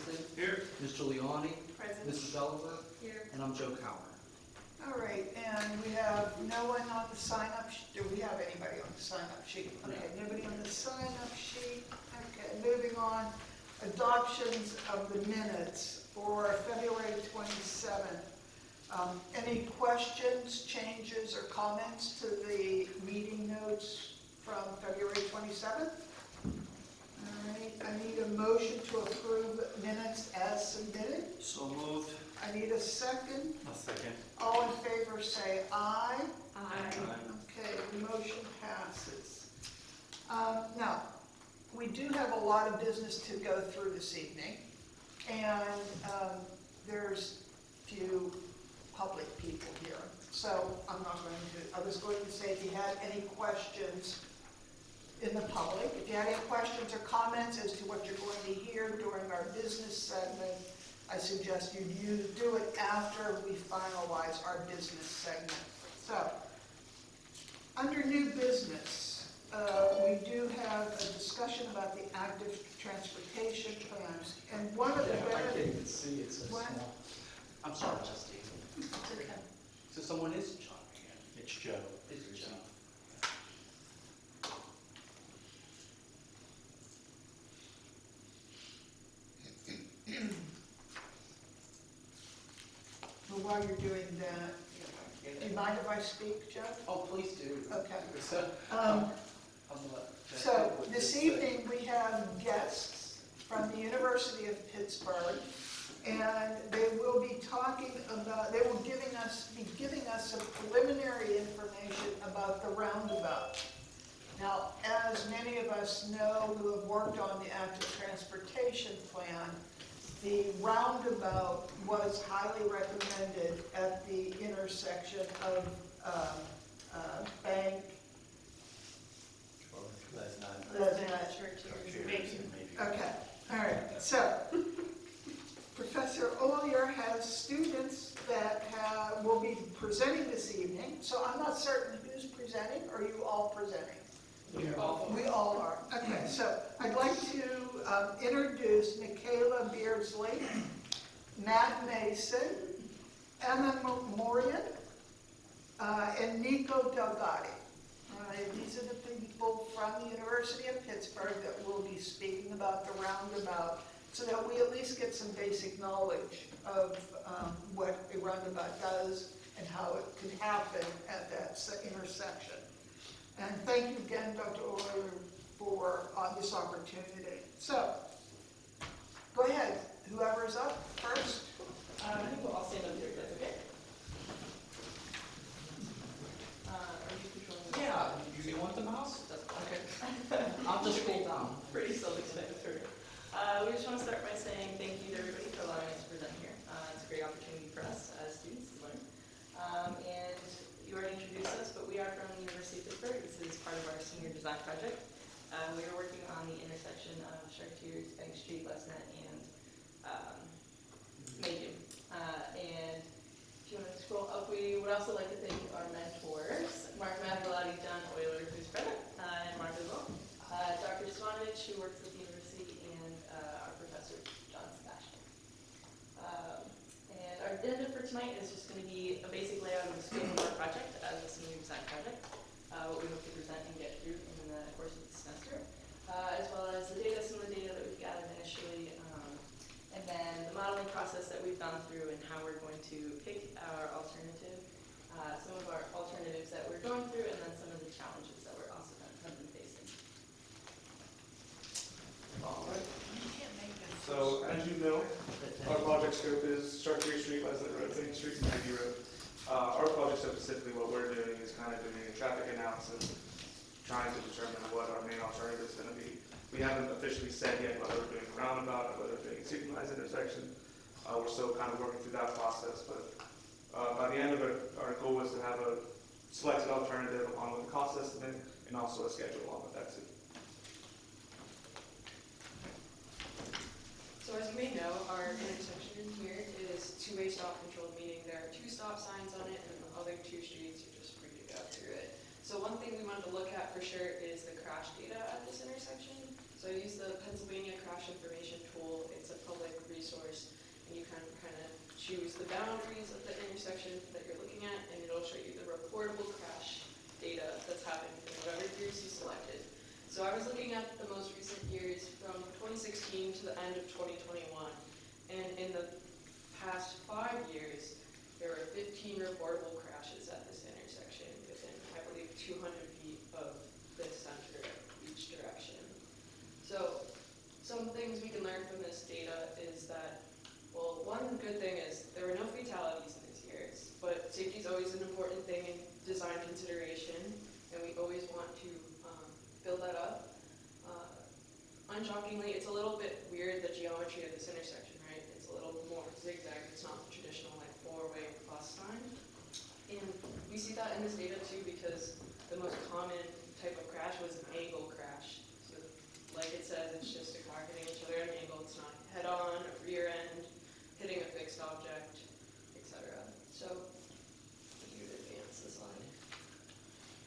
Livingston. Here. Ms. Giuliani. Present. Mrs. Oliver. Here. And I'm Joe Cowher. All right, and we have no one on the sign-up, do we have anybody on the sign-up sheet? Okay, nobody on the sign-up sheet. Okay, moving on. Adoptions of the minutes for February 27th. Any questions, changes, or comments to the meeting notes from February 27th? All right, I need a motion to approve minutes as submitted. So moved. I need a second. A second. All in favor say aye. Aye. Okay, the motion passes. Now, we do have a lot of business to go through this evening, and there's few public people here. So I was going to say, if you had any questions in the public, if you had any questions or comments as to what you're going to hear during our business segment, I suggest you do it after we finalize our business segment. So, under new business, we do have a discussion about the active transportation plans. And one of the I can't even see it, so What? small. I'm sorry, Justine. It's okay. So someone is John. It's Joe. Is it John? Well, while you're doing that, do you mind if I speak, Joe? Oh, please do. Okay. So, Um, I'm gonna- So this evening, we have guests from the University of Pittsburgh, and they will be talking about, they will be giving us some preliminary information about the roundabout. Now, as many of us know who have worked on the active transportation plan, the roundabout was highly recommended at the intersection of Bank. That's not. Okay, all right, so Professor Ollier has students that will be presenting this evening, so I'm not certain who's presenting. Are you all presenting? We all are. Okay, so I'd like to introduce Michaela Beardsley, Matt Mason, Emma Morian, and Nico Delgado. These are the people from the University of Pittsburgh that will be speaking about the roundabout, so that we at least get some basic knowledge of what a roundabout does and how it can happen at that intersection. And thank you again, Dr. Euler, for this opportunity. So, go ahead, whoever's up first. I think we'll all stand up here, if that's okay. Are you controlling the... Yeah, you want the mouse? Okay. I'll just scroll down. Pretty self-explanatory. We just want to start by saying thank you to everybody for allowing us to present here. It's a great opportunity for us as students to learn. And you already introduced us, but we are from the University of Pittsburgh. This is part of our senior design project. We are working on the intersection of Chartiers, Bank Street, Lesnet, and Macon. And if you want to scroll up, we would also like to thank our mentors, Mark Magalati, John Euler, who's present, and Mark as well. Dr. Svanovich, who works at the university, and our professor, John Sebastian. And our agenda for tonight is just going to be a basic layout of the scope of our project as a senior design project, what we hope to present and get through in the course of the semester, as well as the data, some of the data that we've gathered initially, and then the modeling process that we've gone through and how we're going to pick our alternative, some of our alternatives that we're going through, and then some of the challenges that we're also have been facing. All right. So, as you know, our project scope is Chartier Street, Leslie Road, Main Street, and Maggie Road. Our project scope, specifically what we're doing is kind of doing a traffic analysis, trying to determine what our main alternative is going to be. We haven't officially said yet whether we're doing a roundabout or whether we're doing a synchronized intersection. We're still kind of working through that process, but by the end of it, our goal is to have a selected alternative along with a cost estimate and also a schedule along with that too. So as you may know, our intersection here is two-way stop controlled, meaning there are 2 stop signs on it, and the other 2 streets are just free to go through it. So one thing we wanted to look at for sure is the crash data at this intersection. So I used the Pennsylvania Crash Information Tool. It's a public can kind of choose the boundaries of the intersection that you're looking at, and it'll show you the reportable crash data that's happened in whatever years you selected. So I was looking at the most recent years from 2016 to the end of 2021, and in the past 5 years, there were 15 reportable crashes at this intersection within, I believe, 200 feet of the center each direction. So some things we can learn from this data is that, well, one good thing is there were no fatalities in these years, but safety is always an important thing in design consideration, and we always want to build that up. Unshockingly, it's a little bit weird, the geometry of this intersection, right? It's a little more zigzag. It's not the traditional like 4-way plus sign. And we see that in this data too because the most common type of crash was an angle crash. So like it says, it's just a car hitting each other at an angle. It's not head-on, a rear end, hitting a fixed object, etc. So you could advance the slide.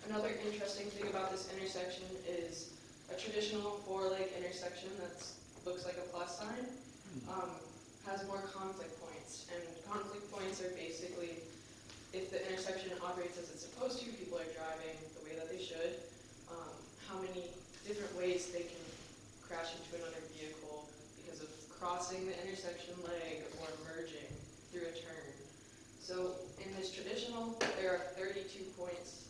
Another interesting thing about this intersection is a traditional 4-leg intersection that looks like a plus sign has more conflict points. And conflict points are basically if the intersection operates as it's supposed to, people are driving the way that they should, how many different ways they can crash into another vehicle because of crossing the intersection leg or merging through a turn. So in this traditional, there are 32 points,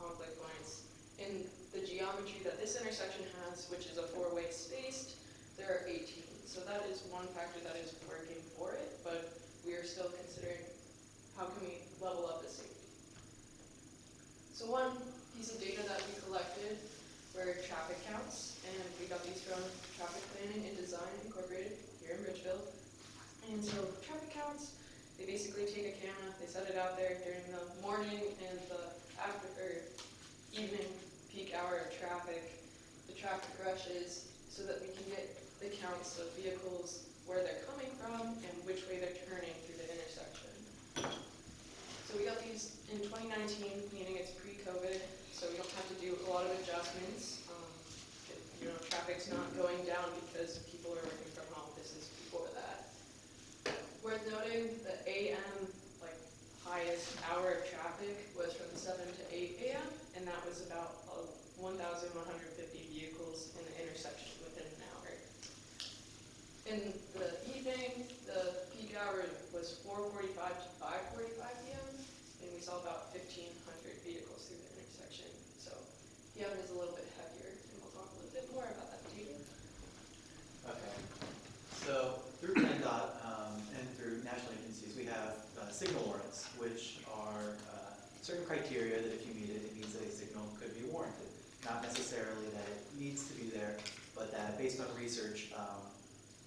conflict points. In the geometry that this intersection has, which is a 4-way spaced, there are 18. So that is one factor that is working for it, but we are still considering how can we level up the safety. So one piece of data that we collected were traffic counts, and we got these from Traffic Planning and Design Incorporated here in Bridgeville. And so traffic counts, they basically take a camera, they set it out there during the morning and the after or evening peak hour of traffic, the traffic rushes, so that we can get the counts of vehicles, where they're coming from, and which way they're turning through the intersection. So we got these in 2019, meaning it's pre-COVID, so we don't have to do a lot of adjustments. Traffic's not going down because people are working from home. This is before that. Worth noting, the AM, highest hour of traffic was from 7 to 8 a.m., and that was about 1,150 vehicles in the intersection within an hour. In the evening, the peak hour was 4:45 to 5:45 p.m., and we saw about 1,500 vehicles through the intersection. So PM is a little bit heavier, and we'll talk a little bit more about that later. Okay. So through PennDOT and through national agencies, we have signal warrants, which are certain criteria that if you meet it, it means that a signal could be warranted. Not necessarily that it needs to be there, but that based on research,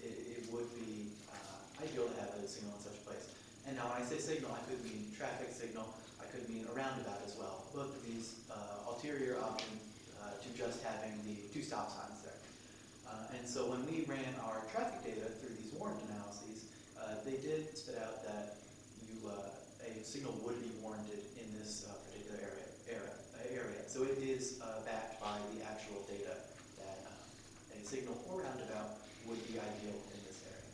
it would be ideal to have a signal in such a place. And now when I say signal, I could mean traffic signal, I could mean a roundabout as well. Both of these ulterior option to just having the 2 stop signs there. And so when we ran our traffic data through these warrant analyses, they did spit out that a signal would be warranted in this particular area. So it is backed by the actual data that a signal or roundabout would be ideal in this area.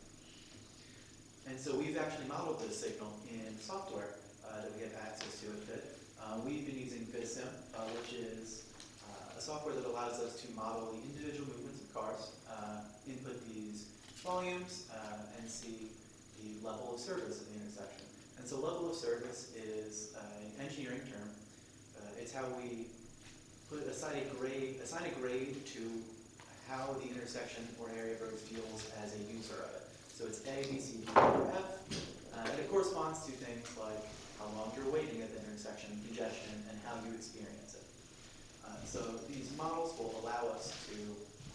And so we've actually modeled this signal in software that we have access to at FIT. We've been using FitSim, which is a software that allows us to model the individual movements of cars, input these volumes, and see the level of service at the intersection. And so level of service is an engineering term. It's how we assign a grade to how the intersection or area of road feels as a user of it. So it's A, B, C, D, or F, and it corresponds to things like how long you're waiting at the intersection, congestion, and how you experience it. So these models will allow us to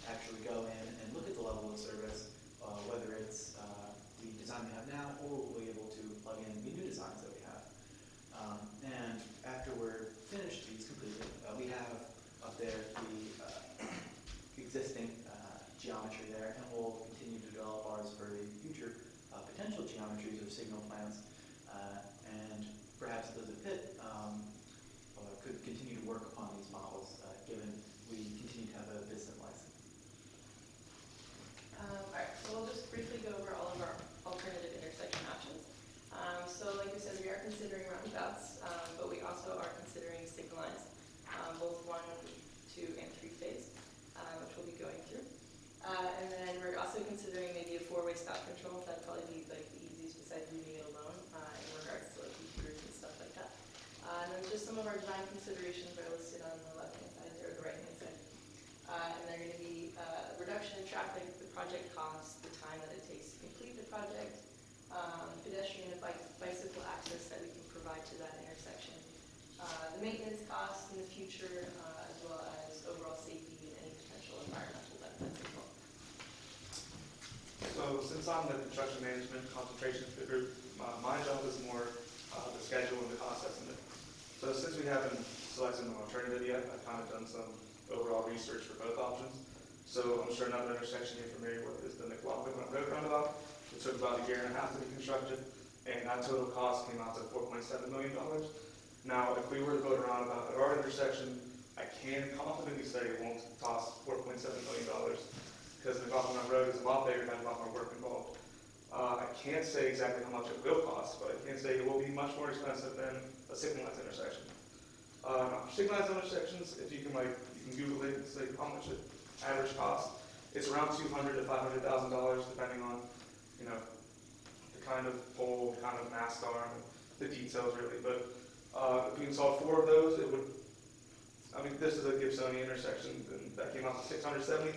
actually go in and look at the level of service, whether it's the design we have now, or we'll be able to plug in the new designs that we have. And after we're finished these completely, we have up there the existing geometry there, and we'll continue to develop ours for future potential geometries or signal plans, and perhaps those at FIT could continue to work upon these models, given we continue to have a BISIM license. Alright, so we'll just briefly go over all of our alternative intersections some of our design considerations are listed on the left-hand side or the right-hand side. And they're going to be reduction in traffic, the project cost, the time that it takes to complete the project, pedestrian and bicycle access that we can provide to that intersection, the maintenance costs in the future, as well as overall safety and any potential environmental benefits as well. So since I'm the construction management concentration group, my job is more the schedule and the cost estimate. So since we haven't selected an alternative yet, I've kind of done some overall research for both options. So I'm sure another intersection you're familiar with is the McLaughlin Road roundabout. It took about 1.5 years to be constructed, and that total cost came out to $4.7 million. Now, if we were to build a roundabout at our intersection, I can confidently say it won't cost $4.7 million because the McLaughlin Road is a lot bigger and has a lot more work involved. I can't say exactly how much it will cost, but I can say it will be much more expensive than a signalized intersection. Signalized intersections, if you can Google it and say how much it average cost, it's around $200,000 to $500,000 depending on, the kind of pole, the kind of mast arm, and the details really. But if we installed 4 of those, it would. This is a Gibsonia intersection, and that came out to $670,000.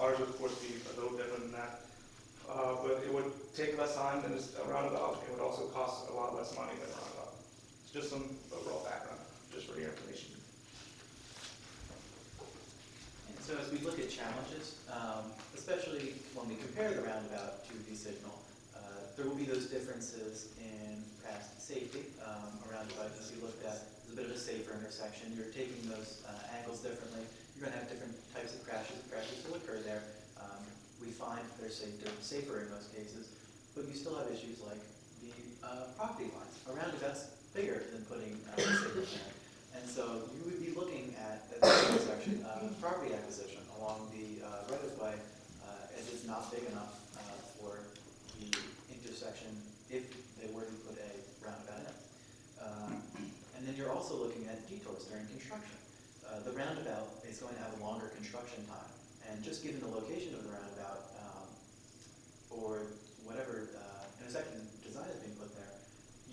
Ours would, of course, be a little different than that. But it would take less time than a roundabout. It would also cost a lot less money than a roundabout. It's just some overall background, just for your information. And so as we look at challenges, especially when we compare the roundabout to the signal, there will be those differences in perhaps safety. A roundabout, as you looked at, is a bit of a safer intersection. You're taking those angles differently. You're going to have different types of crashes. Crashes will occur there. We find they're safer in most cases, but you still have issues like the property lines. A roundabout's bigger than putting a signal there. And so you would be looking at the intersection property acquisition along the right-of-way as it's not big enough for the intersection if they were to put a roundabout in. And then you're also looking at detours during construction. The roundabout is going to have a longer construction time. And just given the location of the roundabout, or whatever intersection design is being put there,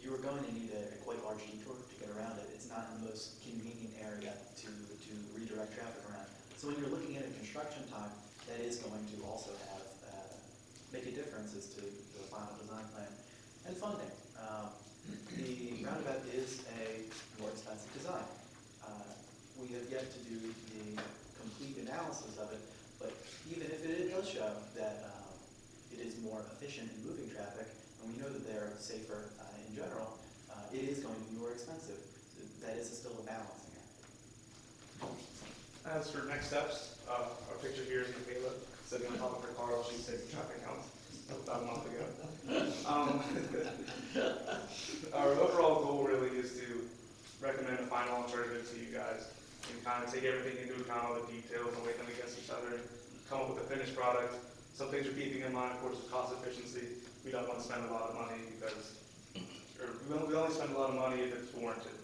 you are going to need a quite large detour to get around it. It's not the most convenient area to redirect traffic around. So when you're looking at a construction time, that is going to also have make a difference as to the final design plan. And funding. The roundabout is a more expensive design. We have yet to do the complete analysis of it, but even if it does show that it is more efficient in moving traffic, and we know that they're safer in general, it is going to be more expensive. So that is still a balancing act. As for next steps, our picture here is Michaela sitting on top of her car while she's taking traffic counts about a month ago. Our overall goal really is to recommend a final alternative to you guys and kind of take everything into account, all the details, and weigh them against each other, and come up with a finished product. Some things you're keeping in mind, of course, is cost efficiency. We don't want to spend a lot of money because, we only spend a lot of money if it's warranted,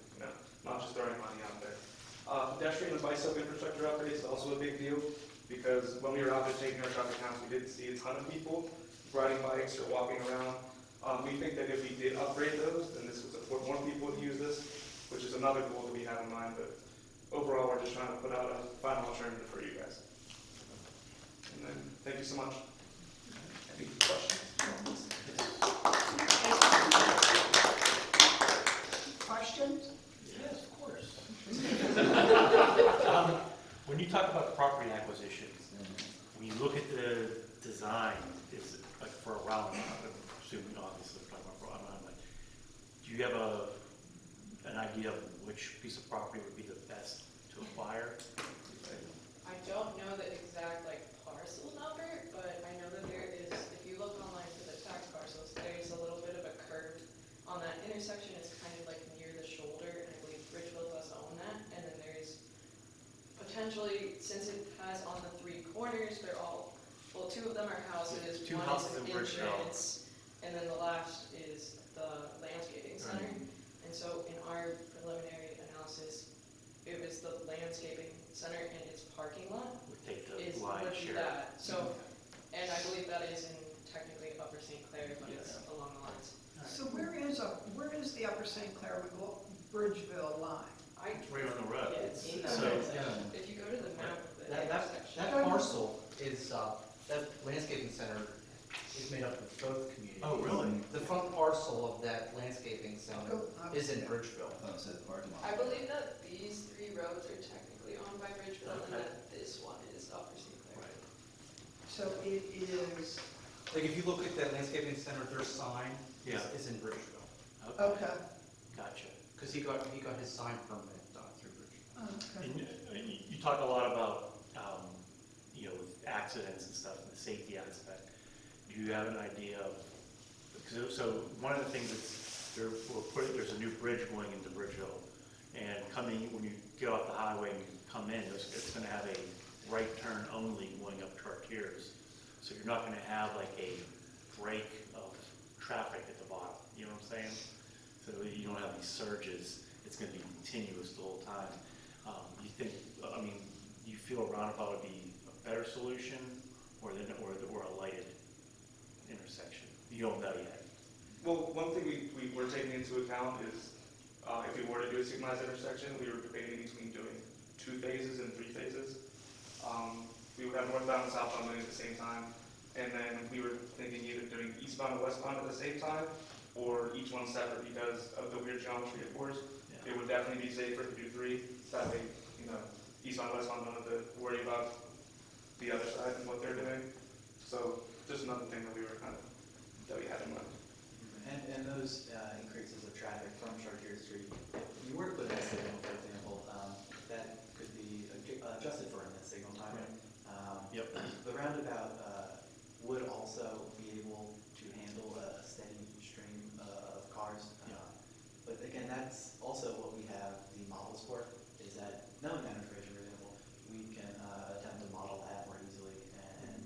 not just throwing money out there. Pedestrian and bicycle infrastructure upgrades is also a big deal because when we were out there taking our traffic counts, we didn't see a ton of people riding bikes or walking around. We think that if we did upgrade those, then this would support more people to use this, which is another goal that we have in mind. But overall, we're just trying to put out a final alternative for you guys. And then, thank you so much. Any questions? Questions? Yes, of course. When you talk about property acquisitions, when you look at the design, it's like for a roundabout, I'm assuming obviously we're talking about roundabout, do you have an idea of which piece of property would be the best to acquire? I don't know the exact parcel number, but I know that there is, if you look online for the tax parcels, there's a little bit of a curve on that intersection. It's kind of near the shoulder, and I believe Ridgefield does own that. And then there's potentially, since it has on the 3 corners, they're all, well, 2 of them are houses. Two one houses is in an Bridgeville. entrance, and then the last is the landscaping center. And so in our preliminary analysis, it was the landscaping center and its parking lot Would take the is lion's would be share. that. So, and I believe that is in technically Upper St. Clair, but it's along the lines. So where is the Upper St. Clair? Bridgeville line. It's right on the road. Yeah, it's in So- that section. If you go to the map of the That intersection. parcel is, that landscaping center is made up of both communities. Oh, really? The front parcel of that landscaping center is in Bridgeville. I thought it said parking lot. I believe that these 3 roads are technically owned by Bridgeville and Okay. that this one is Upper St. Clair. Right. So it is, Like, if you look at that landscaping center, their sign Yeah. is in Bridgeville. okay. Gotcha. Because he got his sign permit through Bridgeville. Okay. And you talk a lot about, you know, with accidents and stuff, and the safety aspect. Do you have an idea of, so one of the things that's, there's a new bridge going into Bridgeville, and when you get off the highway and you come in, it's gonna have a right turn only going up Chartiers. So you're not gonna have like a break of traffic at the bottom, you know what I'm saying? So you don't have these surges, it's gonna be continuous the whole time. You think, I mean, you feel a roundabout would be a better solution, or a lighted intersection? You don't know yet. Well, one thing we were taking into account is, if we were to do a synchronized intersection, we were debating between doing 2 phases and 3 phases. We would have northbound and southbound running at the same time, and then we were thinking either doing eastbound and westbound at the same time, or each one separate because of the weird geometry of course. Yeah. It would definitely be safer to do 3, that way, you know, eastbound and westbound don't have to worry about the other side and what they're doing. So, just another thing that we had in mind. And those increases of traffic from Chartier Street, if you were to put in a signal, for example, that could be adjusted for in that signal timing. Yep. The roundabout would also be able to handle a steady stream of cars. Yeah. But again, that's also what we have the models for, is that knowing that information, for example, we can attempt to model that more easily and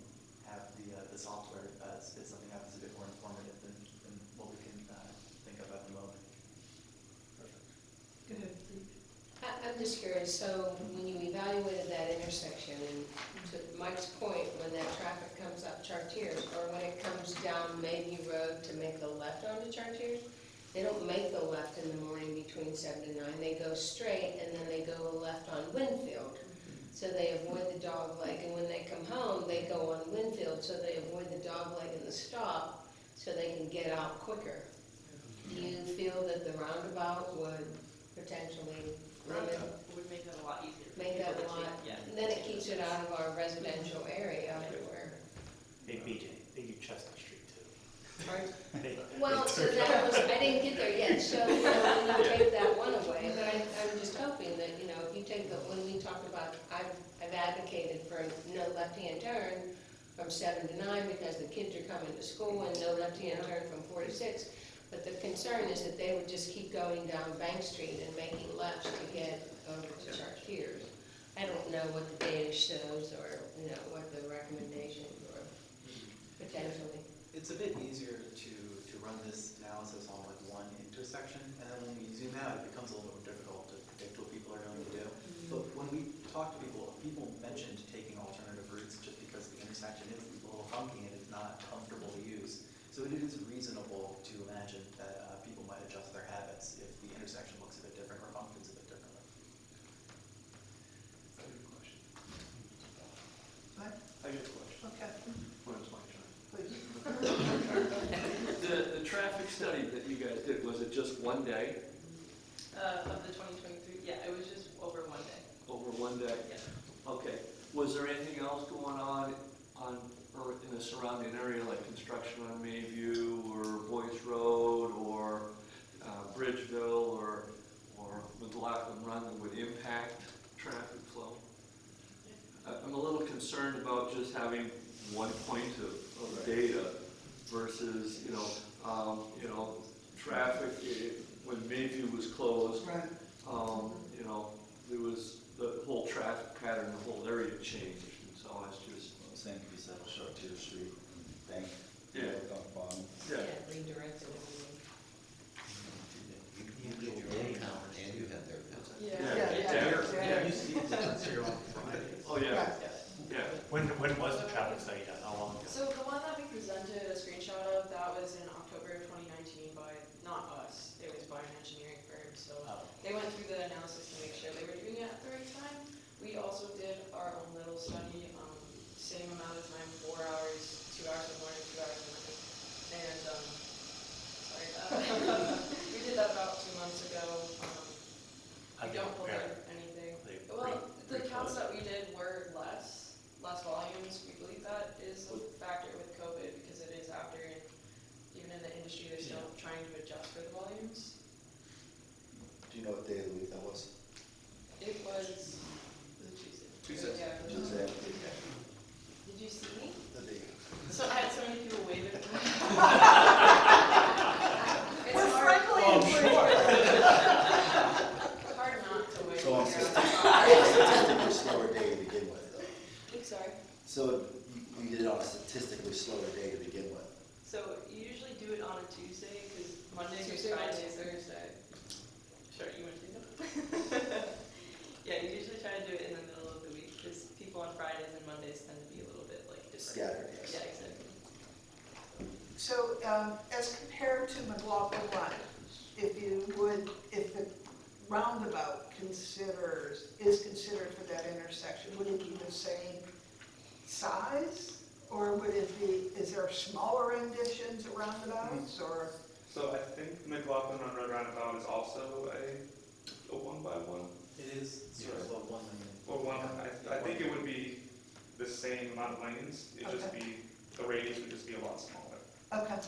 have the software spit something out that's a bit more informative than what we can think of at the moment. Go ahead, please. I'm just curious, so when you evaluated that intersection, and to Mike's point, when that traffic comes up Chartiers, or when it comes down Mayview Road to make the left onto Chartiers, they don't make the left in the morning between 7 to 9, they go straight, and then they go left on Winfield. So they avoid the dog leg, and when they come home, they go on Winfield, so they avoid the dog leg and the stop, so they can get out quicker. Do you feel that the roundabout would potentially limit, Would make that a lot easier. for make that a people to lot, take- Yeah. and then it keeps it out of our residential area where, Hey, BJ, they do Chestnut Street too. Pardon? They- well, they so turn- that was, I didn't get there yet, so, you know, when you take that one away, but I'm just hoping that, you know, if you take the, when we talk about, I've advocated for no left-hand turn from 7 to 9 because the kids are coming to school, and no left-hand turn from 4 to 6. But the concern is that they would just keep going down Bank Street and making lefts to get over to Chartiers. I don't know what the data shows, or, you know, what the recommendations or potentially. It's a bit easier to run this analysis on like one intersection, and then when we zoom out, it becomes a little more difficult to predict what people are going to do. But when we talk to people, people mentioned taking alternative routes just because the intersection is a little funky and it's not comfortable to use. So it is reasonable to imagine that people might adjust their habits if the intersection looks a bit different or functions a bit differently. I have a question. What? I have a question. Okay, When it's my turn. please. The traffic study that you guys did, was it just one day, Of the 2023, yeah, it was just over 1 day. over one day? Yeah. Okay. Was there anything else going on or in the surrounding area, like construction on Mayview, or Boyce Road, or Bridgeville, or McLaughlin Run that would impact traffic flow? I'm a little concerned about just having one point of data versus, traffic, when Mayview was closed, Right. you know, there was the whole traffic pattern, the whole area changed, and so I was just, Well, the same could be said for Chartier Street, Bank, Yeah. on the bottom. Redirected everything. You did your own count, and you had their count. Yeah. You see the difference here on Friday. oh, yeah, Right. yeah. When was the traffic study done? How long ago? So the one that we presented a screenshot of, that was in October of 2019 by, not us, it was by an engineering firm, so Oh. same amount of time, 4 hours, 2 hours in the morning, 2 hours in the evening. And, sorry, we did that about 2 months ago. How We do you don't compare? believe anything. They Well, the pretty counts close? that we did were less volumes. We believe that is a factor with COVID because it is after, and even in the industry, they're still trying to adjust for the volumes. Do you know what day of the week that was? It was Tuesday. Tuesday. Yeah. Tuesday. Did you see me? The day. So I had so many people wave at me. We're friendly and Hard not to wave. So on when you're system, on the statistically slower day to begin with, though. car. Sorry. So you did it on a statistically slower day to begin with. So you usually do it on a Tuesday because Monday through Tuesday, Friday, Wednesday, Thursday. Sure, you want to do that? Yeah, you usually try to do it in the middle of the week because people on Fridays and Mondays tend to be a little bit like different. Scattered, yes. Yeah, exactly. So, as compared to McLaughlin Run, if the roundabout is considered for that intersection, would it be the same size? Or is there smaller additions at roundabouts, or? So I think McLaughlin on Road Roundabout is also a 1x1, It is sort of a one lane. or one, I think it would be the same amount of lanes, it'd just Okay. be, the radius would just be a lot smaller. Okay,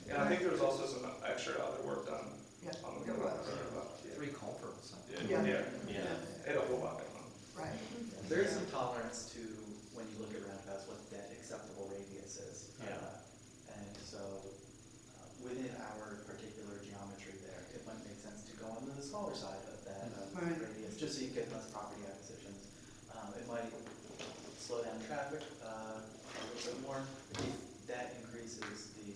And I think there was also some extra other work done yeah, on the there McLaughlin was. Roundabout. Yeah. 3 culverts. Yeah. Yeah. It a whole lot going on. Right. There is some tolerance to, when you look at roundabouts, what that acceptable radius is. Yeah. And so, within our particular geometry there, it might make sense to go on the smaller side of that Right. radius, just so you get less property acquisitions. It might slow down traffic a little bit more, if that increases the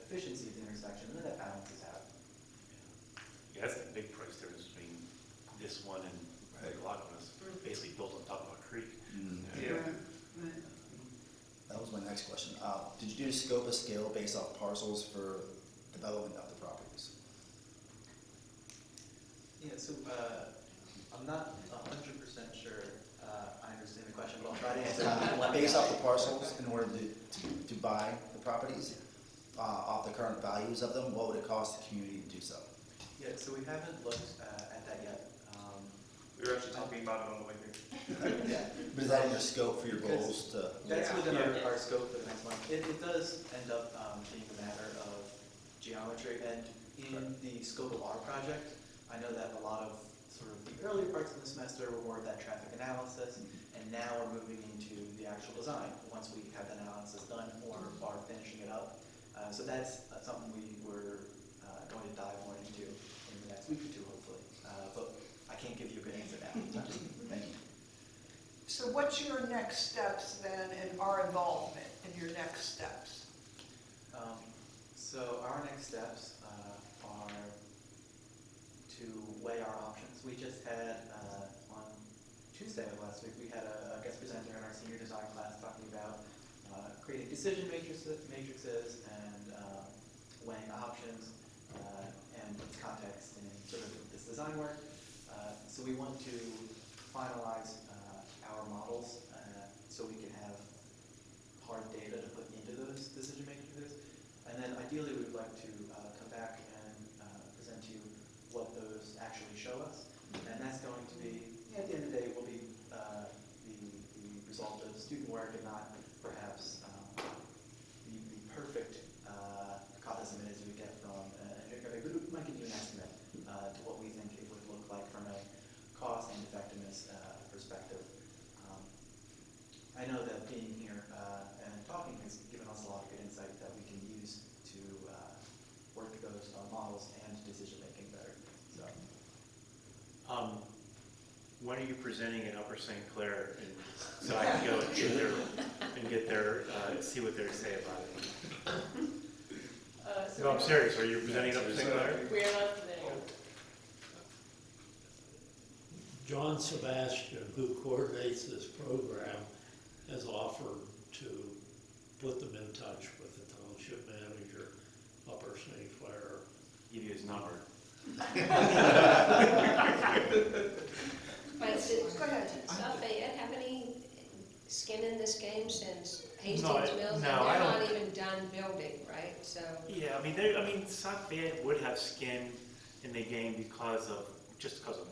efficiency of the intersection, and then that balances out. Yeah, that's the big price difference between this one and McLaughlin is basically built on top of a creek. Yeah. Right. That was my next question. Did you do scope of scale based off parcels for development of the properties? Yeah, so, I'm not 100% sure I understand the question, but I'll try to answer. Based off the parcels, in order to buy the properties, off the current values of them, what would it cost the community to do so? Yeah, so we haven't looked at that yet. We were actually talking about it on the way here. Yeah, But is that in your scope for your goals to? that's Yeah. within Yeah. our scope for the next month. It does end up being a matter of geometry, and in the scope of our project, I know that a lot of sort of the earlier parts of the semester were more of that traffic analysis, and now we're moving into the actual design, once we have that analysis done or are finishing it up. So that's something we were going to dive more into in the next week or two, hopefully. But I can't give you a good answer now. Thank you. So what's your next steps then, and our involvement in your next steps? So our next steps are to weigh our options. We just had, on Tuesday of last week, we had a guest presenter in our senior design class talking about creating decision matrices and weighing options and context in sort of this design work. So we want to finalize our models so we can have hard data to put into those decision matrices. And then ideally, we would like to come back and present to you what those actually show us. And that's going to be, at the end of the day, will be the result of student work and not perhaps the perfect cost estimate as we get from an engineer. But it might give you an estimate to what we think it would look like from a cost and effectiveness perspective. I know that being here and talking has given us a lot of good insight that we can use to work those models and decision-making better. So, When are you presenting in Upper St. Clair? And so I can go and get their, see what they say about it. No, I'm serious. Are you presenting in Upper St. Clair? We are not presenting. John Sebastian, who coordinates this program, has offered to put them in touch with the township manager, Upper St. Clair. Give you his number. But Go ahead. does Lafayette have any skin in this Hastings Mills, and no, they're I don't- not even done building, right? So, Yeah, South Fayette would have skin in the game because of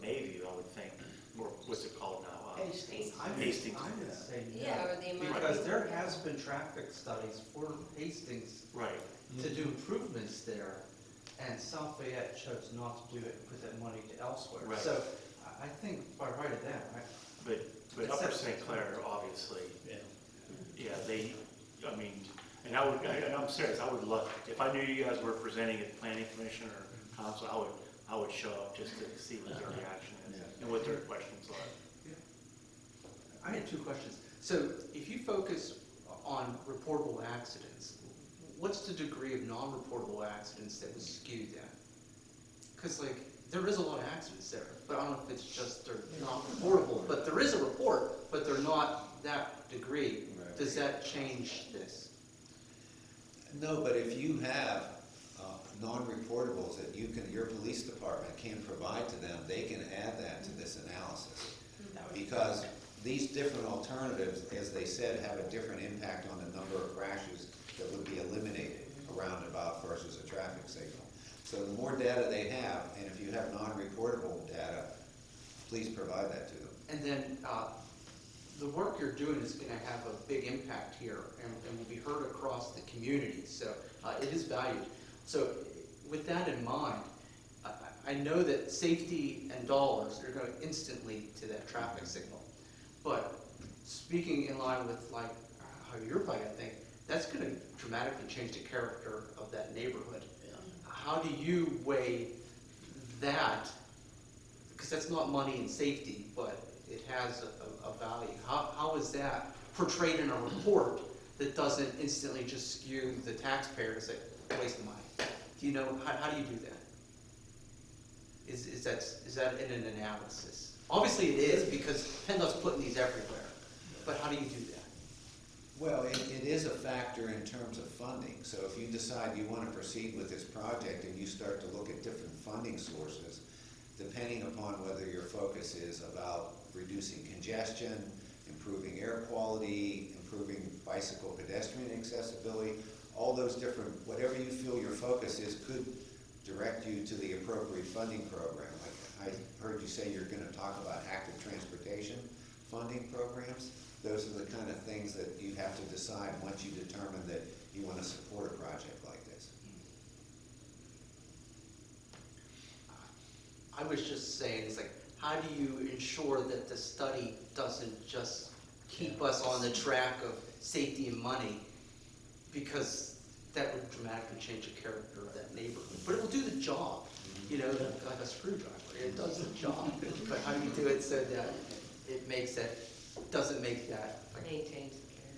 Mayview, I would think, or what's it called now? Hastings. Hastings. I would say no. yeah, or the amount of Because people there there. has been traffic studies for Hastings Right. to do improvements there, and South Fayette chose not to do it and put that money to elsewhere. Right. So I think by right of them, right? But Upper St. Clair, obviously, Yeah. yeah, and I'm serious, I would love, if I knew you guys were presenting at planning commission or council, I would show up just to see what their reaction is and what their questions are. I had two questions. So if you focus on reportable accidents, what's the degree of non-reportable accidents that would skew that? Because there is a lot of accidents there, but I don't know if it's just they're not reportable, but there is a report, but they're not that degree. Right. Does that change this? No, but if you have non-reportables that your police department can provide to them, they can add that to this analysis. Because these different alternatives, as they said, have a different impact on the number of crashes that would be eliminated, a roundabout versus a traffic signal. So the more data they have, and if you have non-reportable data, please provide that to them. And then the work you're doing is going to have a big impact here and will be heard across the community. So it is valued. So with that in mind, I know that safety and dollars are going instantly to that traffic signal. But speaking in line with how you're playing, I think that's going to dramatically change the character of that neighborhood. How do you weigh that? Because that's not money and safety, but it has a value. How is that portrayed in a report that doesn't instantly just skew the taxpayer to say, waste of money? Do you know, how do you do that? Is that in an analysis? Obviously it is, because PennDOT's putting these everywhere, but how do you do that? Well, it is a factor in terms of funding. So if you decide you want to proceed with this project and you start to look at different funding sources, depending upon whether your focus is about reducing congestion, improving air quality, improving bicycle pedestrian accessibility, all those different, whatever you feel your focus is could direct you to the appropriate funding program. Like I heard you say you're going to talk about active transportation funding programs. Those are the kind of things that you have to decide once you determine that you want to support a project like this. I was just saying, it's how do you ensure that the study doesn't just keep us on the track of safety and money? Because that would dramatically change the character of that neighborhood. But it will do the job, like a screwdriver. It does the job. But how do you do it so that it makes that, doesn't make that, Maintains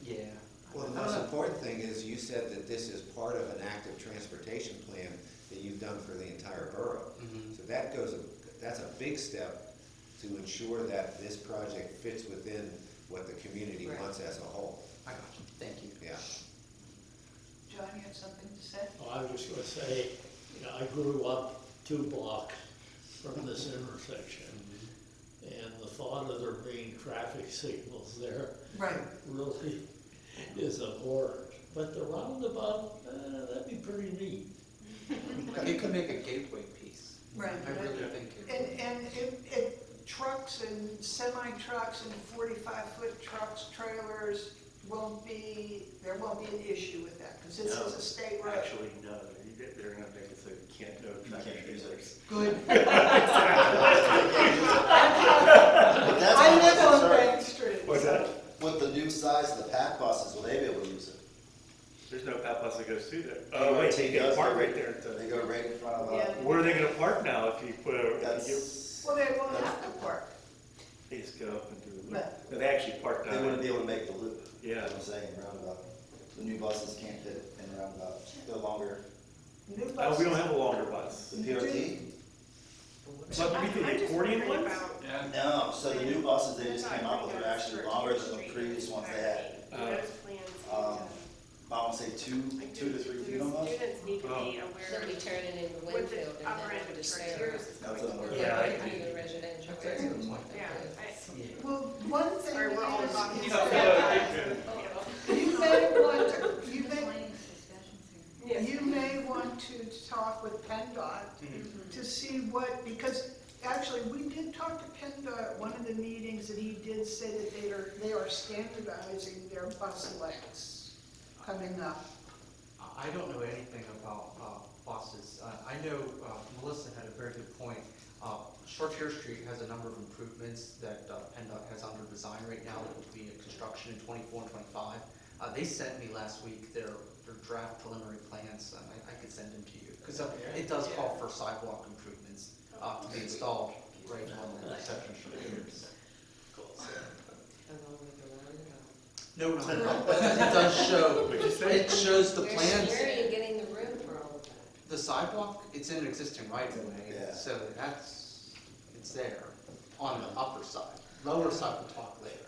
the character. yeah. Well, the most important thing is you said that this is part of an active transportation plan that you've done for the entire borough. Mhm. So that's a big step to ensure that this project fits within what the community Right. wants as a whole. I got you. Thank you. Yeah. John, you have something to say? I was just gonna say, I grew up 2 blocks from this intersection, and the thought of there being traffic signals there Right. really is abhorrent. But the roundabout, that'd be pretty neat. It could make a gateway piece. Right. I really think it. And it trucks and semi-trucks and 45-foot trucks, trailers there won't be an issue with that, because this is a state road. Actually, no, they're going to make it so you can't go traffic users. Good. But that's I my live on concern. Bank Street. What's that? With the new size of the pack buses, will they be able to use it? There's no path bus that goes through there. Oh, Oh, wait, MRT they can does. park right there. They go right in front of, Yeah. Where are they gonna park now if you put a, that's, Well, they won't have to park. they just go up and do the loop? But- No, they actually park they down wouldn't there. be able to make the loop. Yeah. That's what I'm saying, roundabout. The new buses can't fit in roundabout, no longer. New Oh, we buses. don't have a longer bus. The PRT? But we do the accordion ones? Yeah. No, so the new buses they just came up with are actually longer than the previous ones they had. I want to say two to 3 feet almost. Students need to be Oh. So aware we turn it into with the Winfield and upper then end over of to Chartiers Sarah. is That's going what I'm to. Yeah, I Through agree. the residential That's a good areas. point. Yeah, Yeah. Well, one thing sorry, we're all talking. is Yeah, that yeah, you you may want to talk with PennDOT to see what, because actually, we did talk to PennDOT at one of the meetings, and he did say that they are standardizing their bus lengths coming up. I don't know anything about buses. I know Melissa had a very good point. Chartier Street has a number of improvements that PennDOT has under design right now that will be in construction in '24 and '25. They sent me last week their draft preliminary plans, and I could send them to you, because it does call for sidewalk improvements to be installed right on the section street. No, but it does show, it shows the plans. Where are you getting the room for all of that? The sidewalk, it's in an existing right of way, Yeah. so it's there on the upper side. Lower side we'll talk later.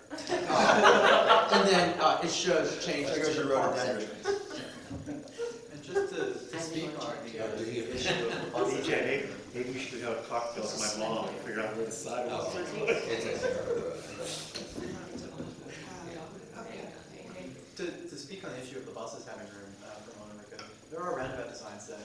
And then it shows changes There goes to your the park rhododendron. entrance. And just to speak on the issue of the buses. DJ, maybe we should have a cocktail with my mom and figure out where the sidewalk is. To speak on the issue of the buses having room for motor code, there are roundabout designs that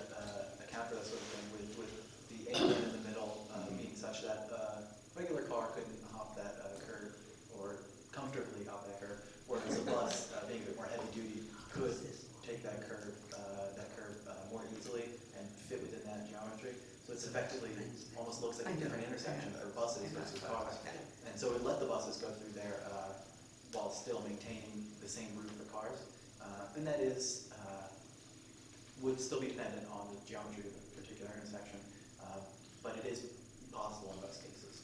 account for that sort of thing, with the apron in the middle being such that a regular car couldn't hop that curb or comfortably hop that curb, whereas a bus, being a bit more heavy duty, could take that curb more easily and fit within that geometry. So it's effectively almost looks like a different intersection for buses versus cars. And so it let the buses go through there while still maintaining the same route for cars. And that is, would still be dependent on the geometry of the particular intersection, but it is possible in most cases.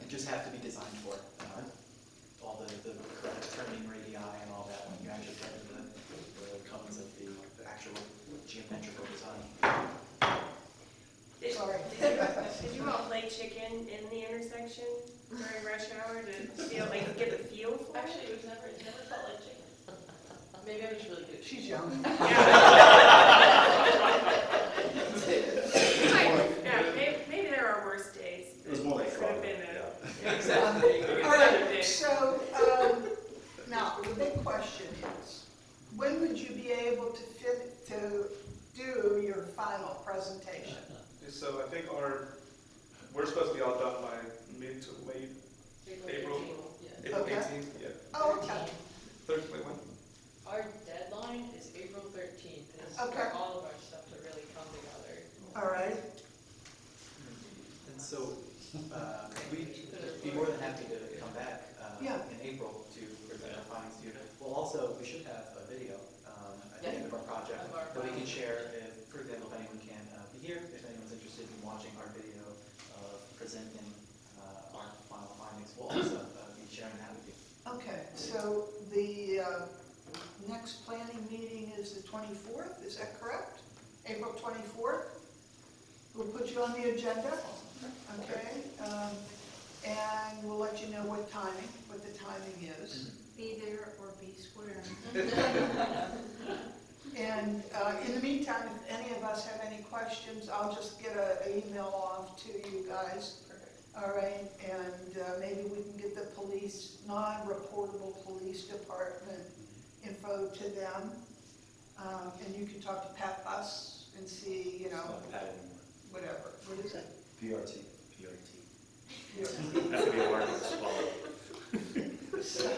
You just have to be designed for all the correct turning radii and all that when you actually get to the cones of the actual geometrical design. Sorry. Did you all play chicken in the intersection during rush hour to feel like get the feel for it? Actually, it never felt like chicken. Maybe I was really good. She's young. Maybe there are worse days. It was more like Could have fun. been Exactly. All right, so, now, the big question is, when would you be able to do your final presentation? So I think we're supposed to be all done by mid to late April. Yeah. April Okay. 18th, yeah. Oh, okay. Thursday, when? Our deadline is April 13th, and it's Okay. for all of our stuff to really come together. All right, And so we'd be more than happy to come back Yeah. in April to present our findings to you. Well, also, we should have a video at the end of our project Of our that we can project. share if, for example, if anyone can be here, if anyone's interested in watching our video of presenting our final findings, we'll also be sharing that with you. okay, so the next planning meeting is the 24th, is that correct? April 24th? We'll put you on the agenda, okay? And we'll let you know what the timing is. Be there or be square. And in the meantime, if any of us have any questions, I'll just get an email off to you guys. All right, and maybe we can get the police, non-reportable police department info to them. And you can talk to Pat Bus and see, It's not bad anymore. whatever, what is it? PRT. PRT. That's gonna be a hard one to swallow. So,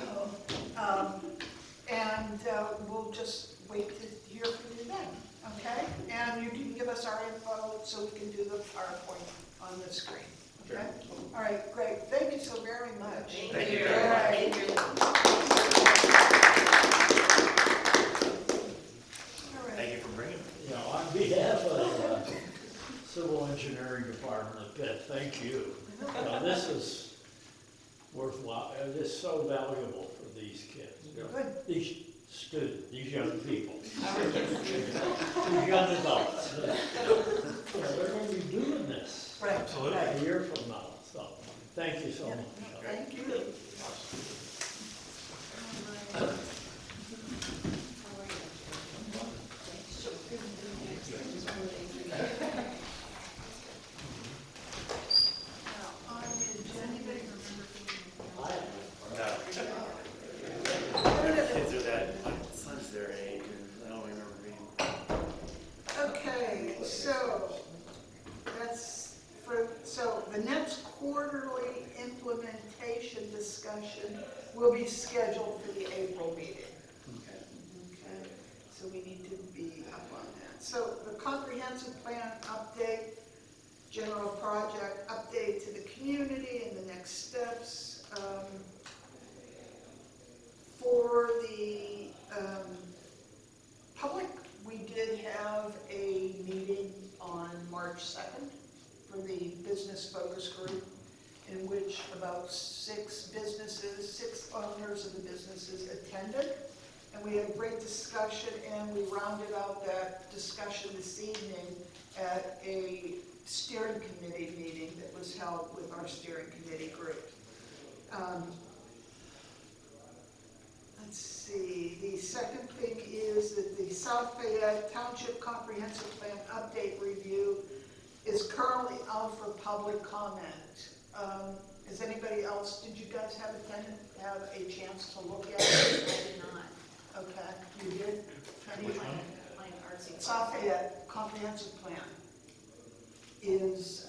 and we'll just wait to hear from you then, okay? And you can give us our info so we can do the PowerPoint on the screen, okay? All right, great, thank you so very much. Thank you All very much. right. All right. Thank you for bringing me. You know, on behalf of the Civil Engineering Department of Pitt, thank you. This is worthwhile, it is so valuable for these kids. Good. These students, these young people. These young adults. They're going to be doing this Right. Absolutely. a year from now, so thank you so much. Thank you. Now, on the agenda, No. Kids are that session will be scheduled for the April meeting. Okay. Okay, so we need to be up on that. So the comprehensive plan update, general project update to the community and the next steps. For the public, we did have a meeting on March 2nd for the business focus group, in which about 6 owners of the businesses attended. And we had a great discussion, and we rounded out that discussion this evening at a steering committee meeting that was held with our steering committee group. Let's see, the second thing is that the South Fayette Township Comprehensive Plan Update Review is currently out for public comment. Is anybody else, did you guys have a chance to look at it? I did not. Okay, you did? Which one? Playing artsy. South Fayette Comprehensive Plan is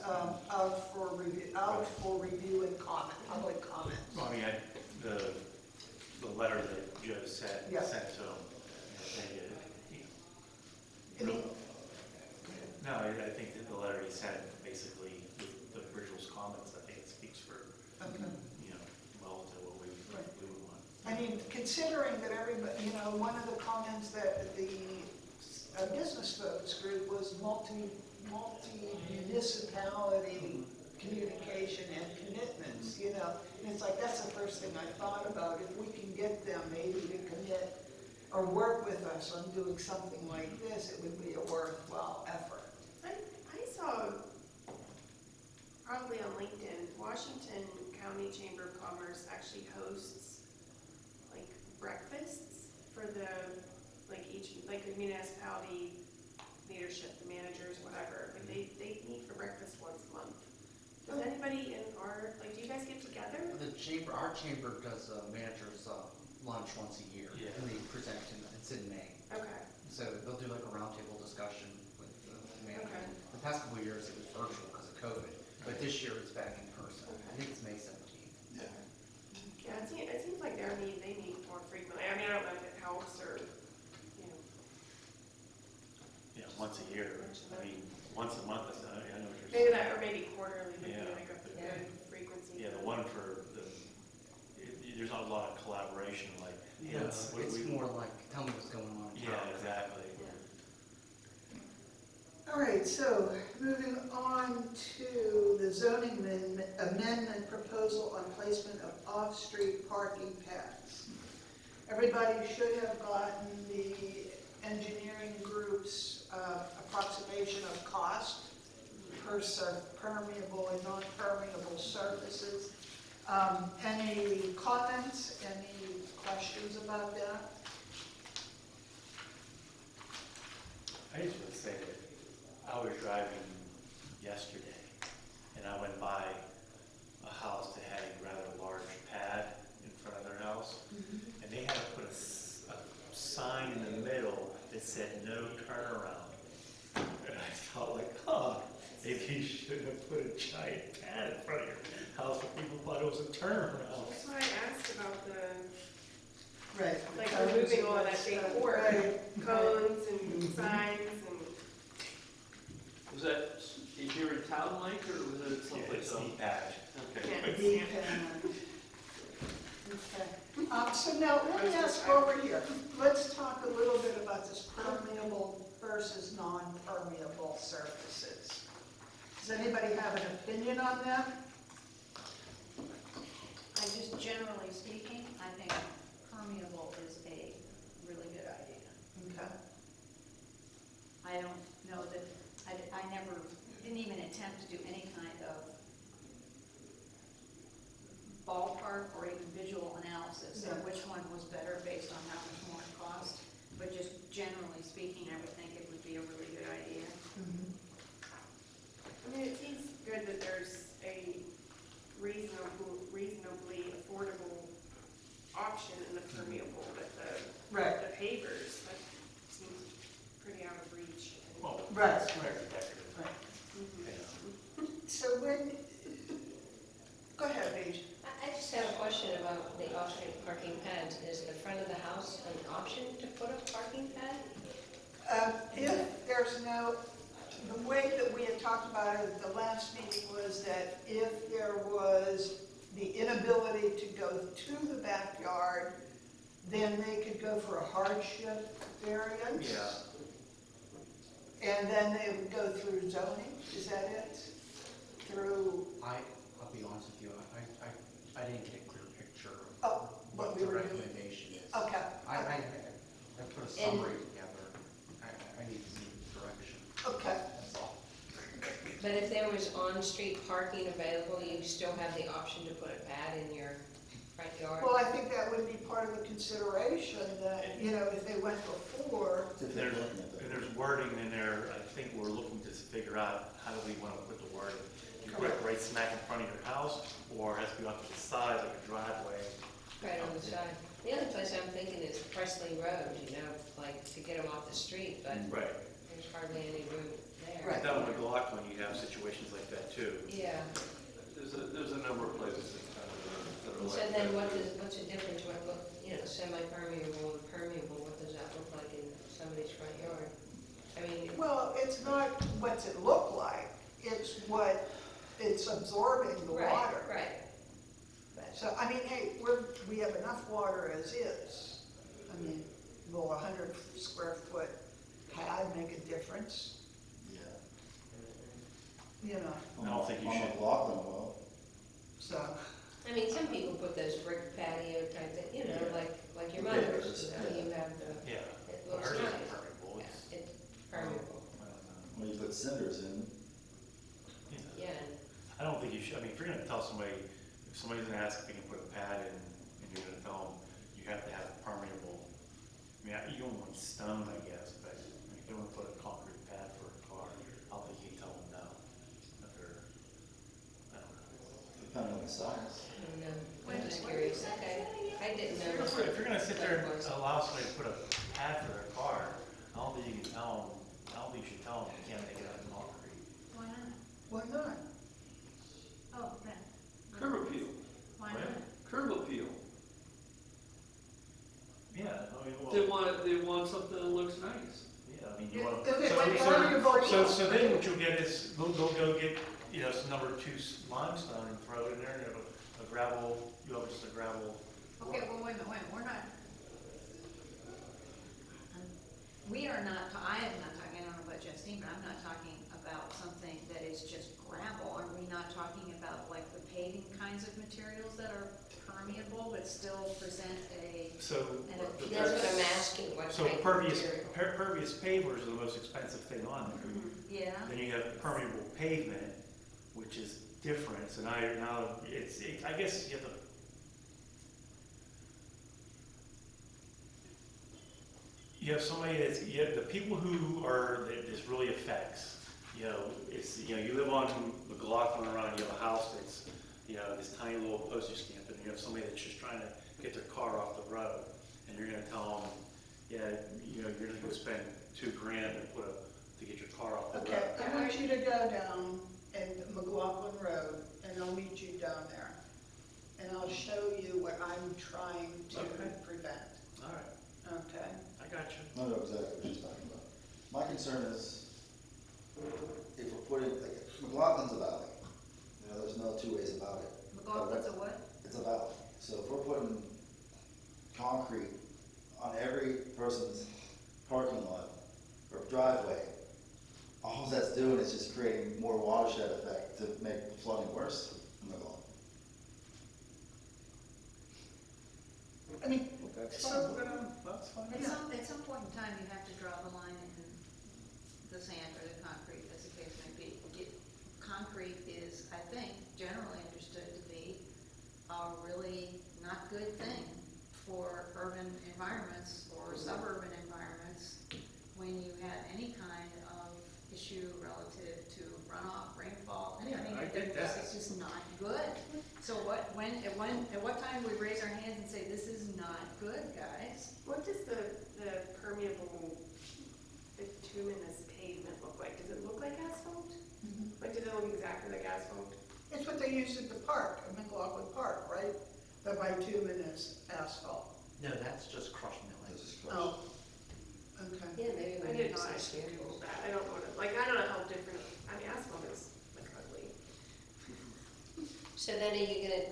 out for review and comment, public comment. Well, I mean, the letter that Joe sent Yeah. to him, no, I think that the letter he sent, basically, with the Bridgeville's comments, I think it speaks for, Okay. well, to what we would want. I mean, considering that everybody, one of the comments that the business focus group was multi-municipality communication and commitments, and it's like, that's the first thing I thought about. If we can get them maybe to commit or work with us on doing something like this, it would be a worthwhile effort. I saw, probably on LinkedIn, Washington County Chamber of Commerce actually hosts like breakfasts for the, each municipality leadership, the managers, whatever. Like they meet for breakfast once a month. Does anybody in our, do you guys get together? Our chamber does managers lunch once a year. Yeah. And they present it's in May. Okay. So they'll do like a roundtable discussion with the manager. Okay. The past couple of years it was virtual because of COVID, but this year it's back in person. Okay. I think it's May 17th. Yeah, it seems like they meet more frequently. I mean, I don't know if it helps or, Once a year, I mean, once a month, I know what you're maybe saying. that, or maybe quarterly would be Yeah. like a good frequency. Yeah, the one for there's not a lot of collaboration, Yeah, it's more like, tell me what's going on. Yeah, exactly. All right, so moving on to the zoning amendment proposal on placement of off-street parking paths. Everybody should have gotten the engineering group's approximation of cost per permeable and non-permeable surfaces. Any comments, any questions about that? I just want to say that I was driving yesterday, and I went by a house that had a rather large pad in front of their house, and they had to put a sign in the middle that said no turnaround. And I felt like, maybe you should have put a giant pad in front of your house where people thought it was a turnaround. That's why I asked about the, Right. removing all that big board, Right. cones and signs and. Was that here in town, Mike, or was it Yeah, someplace it's else? the pad. Okay. Yeah. Okay. So now, let me ask over here, let's talk a little bit about this permeable versus non-permeable surfaces. Does anybody have an opinion on that? Just generally speaking, I think permeable is a really good idea. Okay. I don't know that, I never, didn't even attempt to do any kind of ballpark or even visual analysis of which one was better based on how much more it cost. But just generally speaking, I would think it would be a really good idea. I mean, it seems good that there's a reasonably affordable option in the permeable, but the pavers, that seems pretty out of reach. Well, Right. it's very decorative. So when, go ahead, Paige. I just have a question about the an option to put a parking pad? If there's no, the way that we had talked about it at the last meeting was that if there was the inability to go to the backyard, then they could go for a hardship variance. Yeah. And then they would go through zoning, is that it? Through, I'll be honest with you, I didn't get a clear picture oh, of what what we the were doing. recommendation is. Okay. I put a summary together. I need to see direction, Okay, that's all. But if there was on-street parking available, you still have the option to put a pad in your front yard? well, I think that would be part of the consideration that, you know, if they went before, There's wording in there, I think we're looking to figure out how do we want to put the wording. You put it right smack in front of your house, or it has to be off to the side, like a driveway. Right on the side. The other place I'm thinking is Presley Road, you know, like to get them off the street, but Right. there's hardly any room there. Right. Down in McLaughlin, you have situations like that too. Yeah. There's a number of places that are And like so that. then what's the difference, you know, semi-permeable and permeable, what does that look like in somebody's front yard? I mean, well, it's not what's it look like, it's what it's absorbing the right, water. right. But- So, I mean, hey, we have enough water as is. I mean, will a 100 square foot pad make a difference? Yeah. You know, I don't think you On should. McLaughlin, well, so, I mean, some people put those brick patio type thing, you know, like your Yeah, mother's, you know, you have the, Yeah. it looks Ours nice. isn't permeable, Yeah, it's, it's permeable, I don't know. when you put cinders in, Yeah. yeah. and I don't think you should, I mean, if you're gonna tell somebody, if somebody's gonna ask if they can put a pad in, and you're gonna tell them, you have to have permeable. I mean, you don't want stone, I guess, but I mean, if you wanna put a concrete pad for a car, I don't think you can tell them no. If they're, I don't know. depending on the size. I don't know, I'm just curious, okay, I didn't know. If you're gonna sit there and allow somebody to put a pad for their car, I don't think you can tell them, I don't think you should tell them you can't make it out of concrete. Why not? why not? Oh, Ben, Curb appeal, why What? not? curb appeal. Yeah, I mean, well. They want something that looks nice. Yeah, I mean, you If want it to. went permeable, So then what you'll get is, they'll go get, you know, some number 2 limestone and throw it in there, and you have a gravel, you have just a gravel. Okay, well, wait a minute, we're not, we are not, I am not talking, I don't know about Justine, but I'm not talking about something that is just gravel. Are we not talking about like the paving kinds of materials that are permeable but still present a, So. And That's what I'm asking, what So type of pervious, material? pervious pavers are the most expensive thing on there. yeah? Then you have permeable pavement, which is different, so now I guess you have to. You have somebody you have the people who that this really affects, you know, you live on McLaughlin around, you have a house that's, you know, this tiny little postage stamp, and you have somebody that's just trying to get their car off the road, and you're gonna tell them, yeah, you know, you're gonna go spend $2,000 to get your car off the road. Okay, I want you to go down McLaughlin Road, and I'll meet you down there. And I'll show you what I'm trying to Okay. prevent, All right, okay? I got you. I know exactly what she's talking about. My concern is, if we're putting, like, McLaughlin's a valley, you know, there's no two ways about it. McLaughlin's a what? It's a valley, so if we're putting concrete on every person's parking lot or driveway, all that's doing is just creating more watershed effect to make flooding worse in the law. I mean, That's So- fine, that's fine. At some point in time, you have to draw the line in the sand or the concrete, as the case may be. Concrete is, I think, generally understood to be a really not good thing for urban environments or suburban environments when you have any kind of issue relative to runoff, rainfall, anything. I get that. This is not good. So at what time do we raise our hands and say, this is not good, guys? What does the permeable bituminous pavement look like? Does it look like asphalt? Like, does it look exactly like asphalt? it's what they use at the park, at McLaughlin Park, right? The bituminous asphalt. No, that's just crushed millings. question. Oh, okay. Yeah, maybe I we didn't need know I some should standards. Google that, I don't know what it, like, I don't know how different, I mean, asphalt is like ugly. So then are you gonna,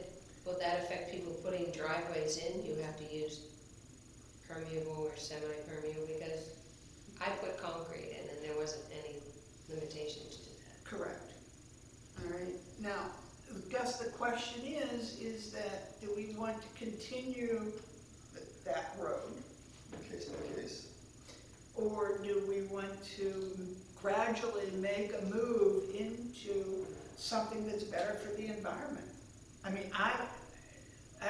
will that affect people putting driveways in? You have to use permeable or semi-permeable, because I put concrete in and there wasn't any limitations to that. Correct. All right, now, I guess the question is that, do we want to continue that road? Case by case. Or do we want to gradually make a move into something that's better for the environment? I mean, I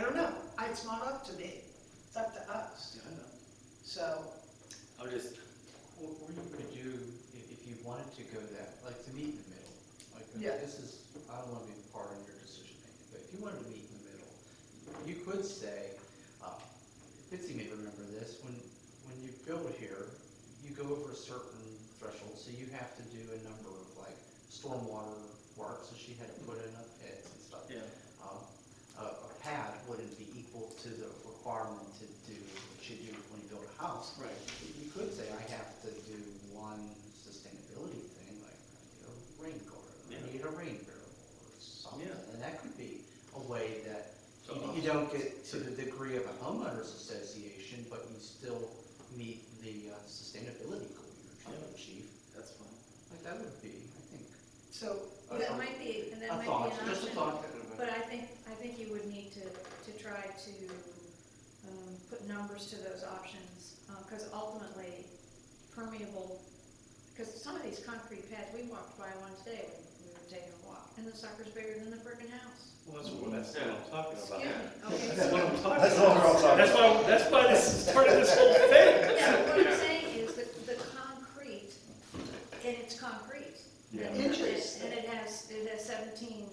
don't know, it's not up to me, it's up to us. Yeah, I know. So, I'm just, What you could do, if you wanted to go that, like to meet in the middle, like, Yeah. this is, I don't wanna be part of your decision making, but if you wanted to meet in the middle, you could say, Bitsy may remember this, when you build here, you go over a certain threshold, so you have to do a number of like stormwater work, so she had to put in a pit and stuff. yeah. A pad wouldn't be equal to the requirement to do what you do when you build a house. Right. You could say, I have to do one sustainability thing, like, I need a rain garden, Yeah. I need a rain barrel, or something. Yeah. And that could be a way that So you don't get to the degree of a homeowners association, but you still meet the sustainability goal you're trying to achieve. That's fine. Like, that would be, I think, so, That might be, and that a might thought, be an just a option. thought. But I think you would need to try to put numbers to those options, because ultimately permeable, because some of these concrete pads, we walked by one today when we were taking a walk, and the sucker's bigger than the frickin' house. Well, that's what I'm talking about. Excuse me, okay, That's what I'm talking That's what we're all about. talking That's why this is part of this whole thing. yeah, but what I'm saying is that the concrete, and it's concrete. Yeah. And Inches. And it has 17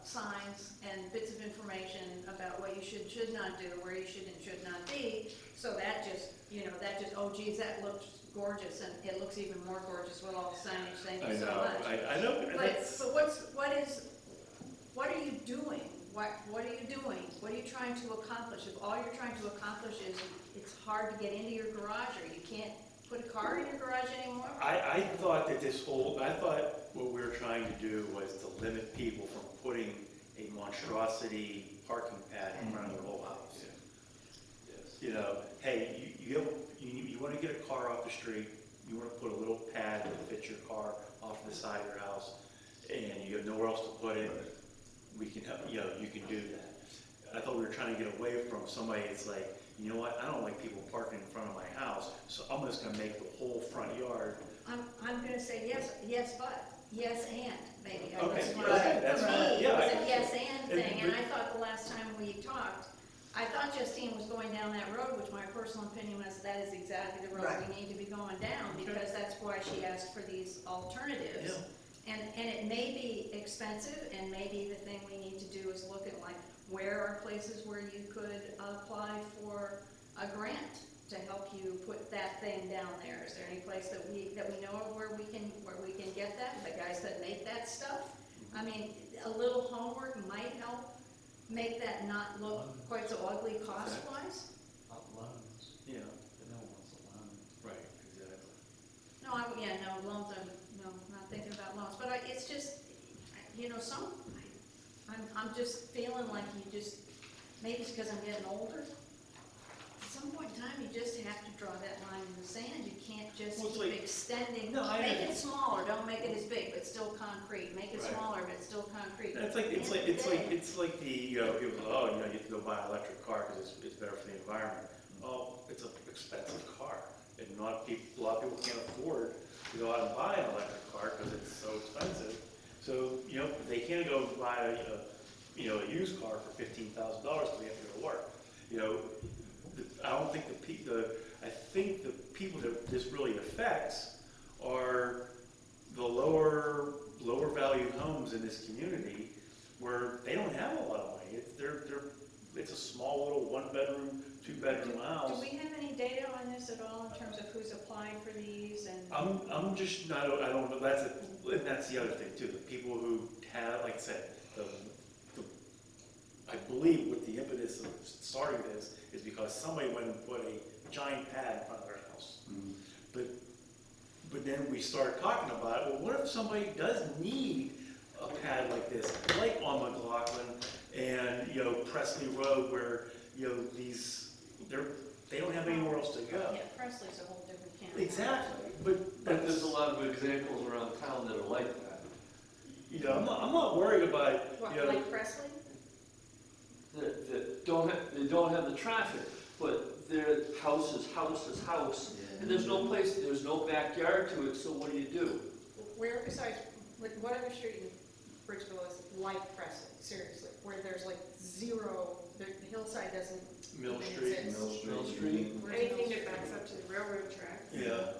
signs and bits of information about what you should not do, where you should and should not be. So that just, oh geez, that looks gorgeous, and it looks even more gorgeous with all the signage, thank you so much. I know. What are you doing? What are you doing? What are you trying to accomplish? If all you're trying to accomplish is it's hard to get into your garage, or you can't put a car in your garage anymore? I thought what we were trying to do was to limit people from putting a monstrosity parking pad in front of their whole house. You know, hey, you want to get a car off the street, you want to put a little pad that fits your car off the side of your house, and you have nowhere else to put it, we can help, you can do that. I thought we were trying to get away from somebody that's like, you know what, I don't like people parking in front of my house, so I'm just gonna make the whole front yard. I'm gonna say yes, but, yes, and, maybe. Okay, That's what okay, that's for fine. me, Yeah, it was I- a yes and and thing, and we- I thought the last time we talked, I thought Justine was going down that road, which my personal opinion was that is exactly the road Right. we need to be going down, Okay. because that's why she asked for these alternatives. Yeah. And it may be expensive, and maybe the thing we need to do is look at like, where are places where you could apply for a grant to help you put that thing down there? Is there any place that we know of where we can get that, the guys that make that stuff? I mean, a little homework might help make that not look quite so ugly cost-wise. Not loans, Yeah, but no one wants a loan. right, exactly. No, loans, I'm not thinking about loans, but it's just, I'm just feeling like maybe it's because I'm getting older. At some point in time, you just have to draw that line in the sand, you can't just Well, it's keep like- extending. No, I Make it understand. smaller, don't make it as big, but still concrete, make it Right. smaller, but still concrete. It's like the, people, you have to go buy an electric car because it's better for the environment. Well, it's an expensive car, and a lot of people can't afford to go out and buy an electric car because it's so expensive. So, they can't go buy a used car for $15,000 because they have to go to work. I don't think I think the people that this really affects are the lower valued homes in this community where they don't have a lot of money. It's a small little 1-bedroom, 2-bedroom house. Do we have any data on this at all in terms of who's applied for these and? I'm just not, I don't know, that's the other thing too, the people who have, like I said, I I believe what the impetus of starting this is because somebody went and put a giant pad in front of their house. But then we started talking about, well, what if somebody does need a pad like this, like on McLaughlin and, you know, Presley Road, where, you know, they don't have anywhere else to go. Yeah, Presley's a whole different can. Exactly, but But there's a lot of examples around town that are like that. you know, I'm not worried about, What, you know, like Presley? That they don't have the traffic, but their house is house, and there's no place, there's no backyard to it, so what do? Where besides, what other street in Bridgeville is like Presley, seriously, where there's like zero, the hillside doesn't Mill even Street, exist? Mill Street. Where's Anything Mill that backs up to the railroad tracks. yeah.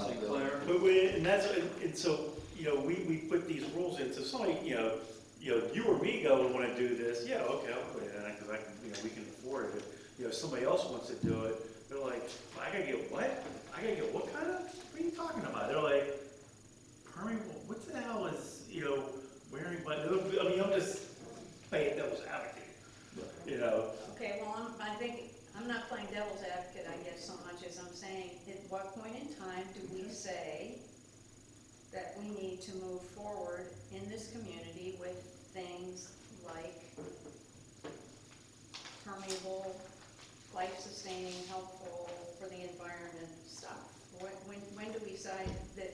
St. Clair. But and so, you know, we put these rules in, so somebody, you know, you or me go and wanna do this, yeah, okay, I'll put it in, because I can, you know, we can afford it. But, you know, if somebody else wants to do it, they're like, I gotta get what? I gotta get what kind of, what are you talking about? They're like, permeable, what the hell is, you know, wearing, but, I mean, I'm just playing devil's advocate, you know? Okay, well, I think, I'm not playing devil's advocate, I guess, so much as I'm saying, at what point in time do we say that we need to move forward in this community with things like permeable, life-sustaining, helpful for the environment stuff? When do we say that,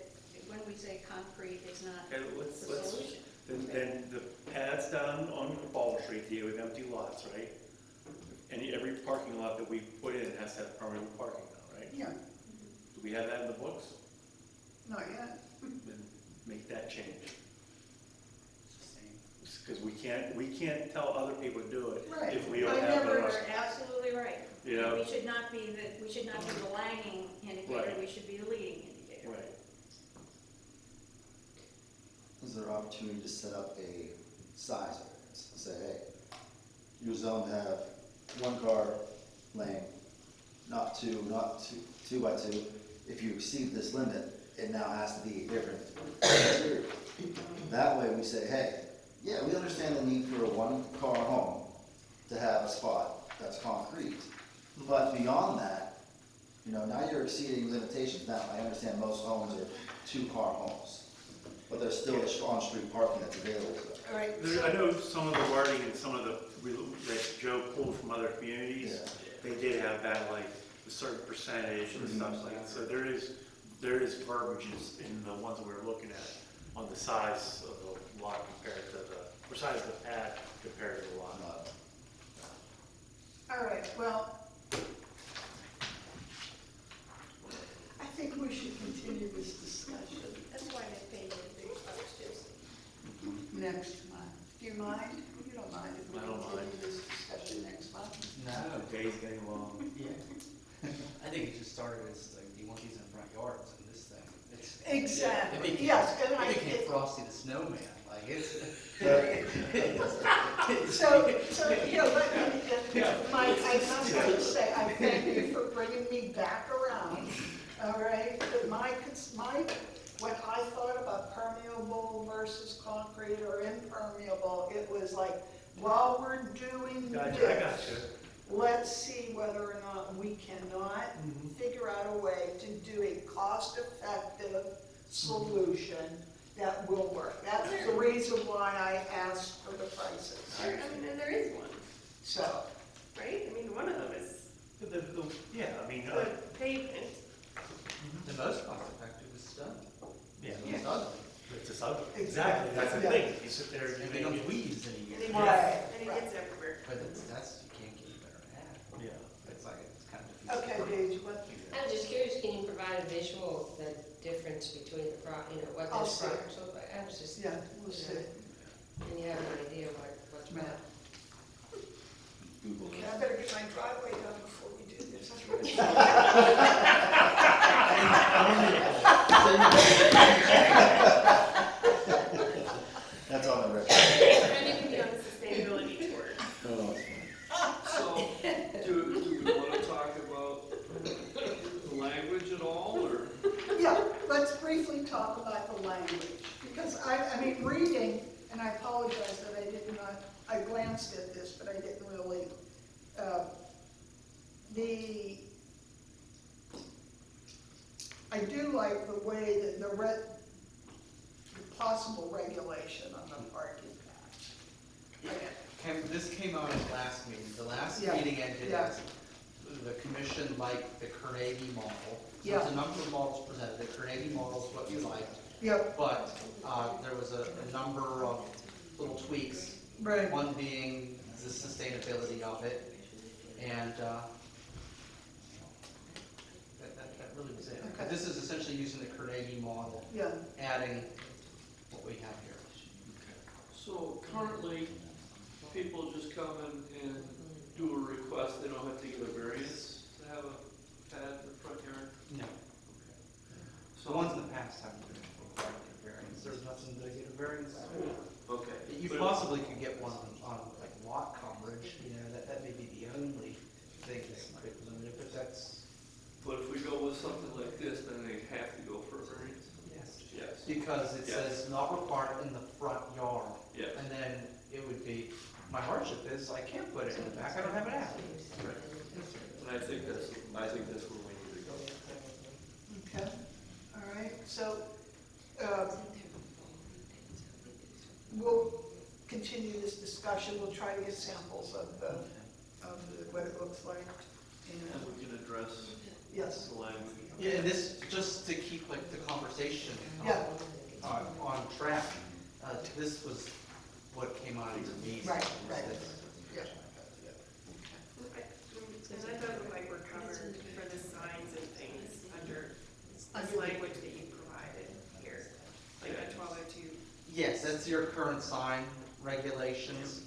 when we say concrete is not Okay, the let's, solution? then the pads down on Ball Street, deal with empty lots, right? And every parking lot that we put in has to have permanent parking now, right? Yeah, Do we have that in the books? not yet. Then make that change. Because we can't tell other people to do it Right. if we don't I have never- it. You're absolutely right. You know? We should not be the lagging indicator, Right. we should be the leading indicator. Right. Is there an opportunity to set up a size variance? Say, hey, your zone have one car lane, not two by two. If you exceed this limit, it now has to be a different criteria. That way we say, hey, yeah, we understand the need for a one-car home to have a spot that's concrete. But beyond that, you know, now you're exceeding limitations. Now, I understand most homes are two-car homes, but there's still on-street parking that's available to them. All right, I know some of the wording and some of the, that Joe pulled from other communities, Yeah. they did have that, like, a certain percentage and stuff like that. So there is verbiages in the ones that we were looking at on the size of the lot compared to the, or size of the pad compared to the lot. all right, well, I think we should continue this discussion That's why they pay you the big bucks, Jason. next month. Do you mind? You don't mind if we I don't continue mind. this discussion next month? No, Days getting long. yeah. I think it just started as like, you want these in front yards and this thing. It's Exactly, It became, yes, and it became Frosty the Snowman, like it's. So, you know, let me, Mike, I'm not going to say, I thank you for bringing me back around, all right? But when I thought about permeable versus concrete or impermeable, it was like, while we're doing Gotcha, I this, gotcha. let's see whether or not we cannot figure out a way to do a cost-effective solution that will work. That's the reason why I asked for the prices. I mean, and there is one, So, right? I mean, one of them is Yeah, I mean, the pavement. The most cost effective is stone. yeah, It's ugly. it's just ugly. Exactly. Exactly, that's the Yeah. thing, you sit there It and becomes you weeds and you And get. it Right, gets, and it right. gets everywhere. But that's, you can't get a better ad. Yeah. It's like, it's kind of. okay, Gage, what? I was just curious, can you provide a visual, the difference between the what I'll this see. products look like? I was just, Yeah, we'll see. and you have an idea what's Yeah. about. Okay, I better get my driveway done before we do this. That's on the record. And it can be on the sustainability tour. So, do we want to talk about the language at all, or? Yeah, let's briefly talk about the language, because I mean, reading, and I apologize that I did not, I glanced glanced at this, but I didn't really, I do like the way that the possible regulation on the parking path. This came out at last meeting. The last Yeah, meeting ended yeah. as the commission liked the Carnegie model. So Yeah. there's a number of models presented. The Carnegie model is what you liked, Yep, but there was a number of little tweaks. right. One being the sustainability of it, and that really was it. Okay. This is essentially using the Carnegie model, Yeah, adding what we have here. So currently, people just come in and do a request, they don't have to get a variance to have a pad in the front yard? No. So The ones in the past haven't been required to get a variance. There's nothing to get a variance for. Okay. You But- possibly could get one on like lot coverage, that may be the only thing that could limit it, but that's, But if we go with something like this, then they have to go for a variance? yes. Yes. Because it Yes. says not required in the front yard. Yes. And then it would be, my hardship is I can't put it in the back, I don't have an alley. And I think that's where we need to go. okay, all right, so, we'll continue this discussion, we'll try to get samples of what it looks like. And And, we can address yes, the language. Yeah, and this, just to keep like the conversation Yeah. on track, this was what came out of your meeting. Right, right. Yeah. Because I thought it looked like we're covered for the signs and things under Under this the- language that you provided here, like at 1202. Yes, that's your current sign regulations.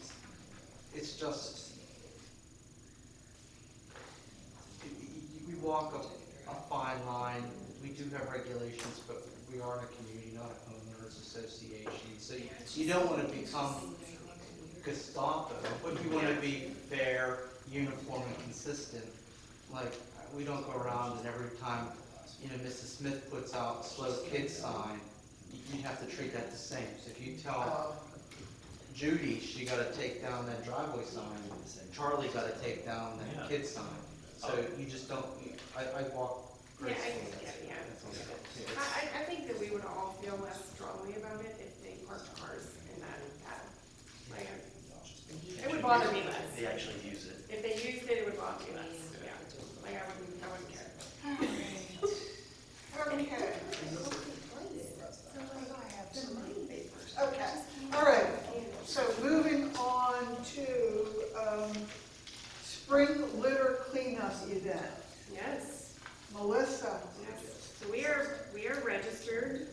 It's just, we walk a fine line. We do have regulations, but we are in a community, not a homeowners association. So you don't want to become Gestapo, but you want to be fair, uniform, and consistent. Like, we don't go around and every time, Mrs. Smith puts out slow kids sign, you have to treat that the same. So if you tell Judy she got to take down that driveway sign, Charlie got to take down that kid sign. So you just don't, I walk. Yeah, I think that we would all feel less strongly about it if they parked cars in that path. Like, it would bother me less. They actually use it. If they used it, it would bother me less, yeah. Like, I wouldn't care. okay. Okay, all right, so moving on to, spring litter cleanup event. Yes. Melissa. Yes. So we are registered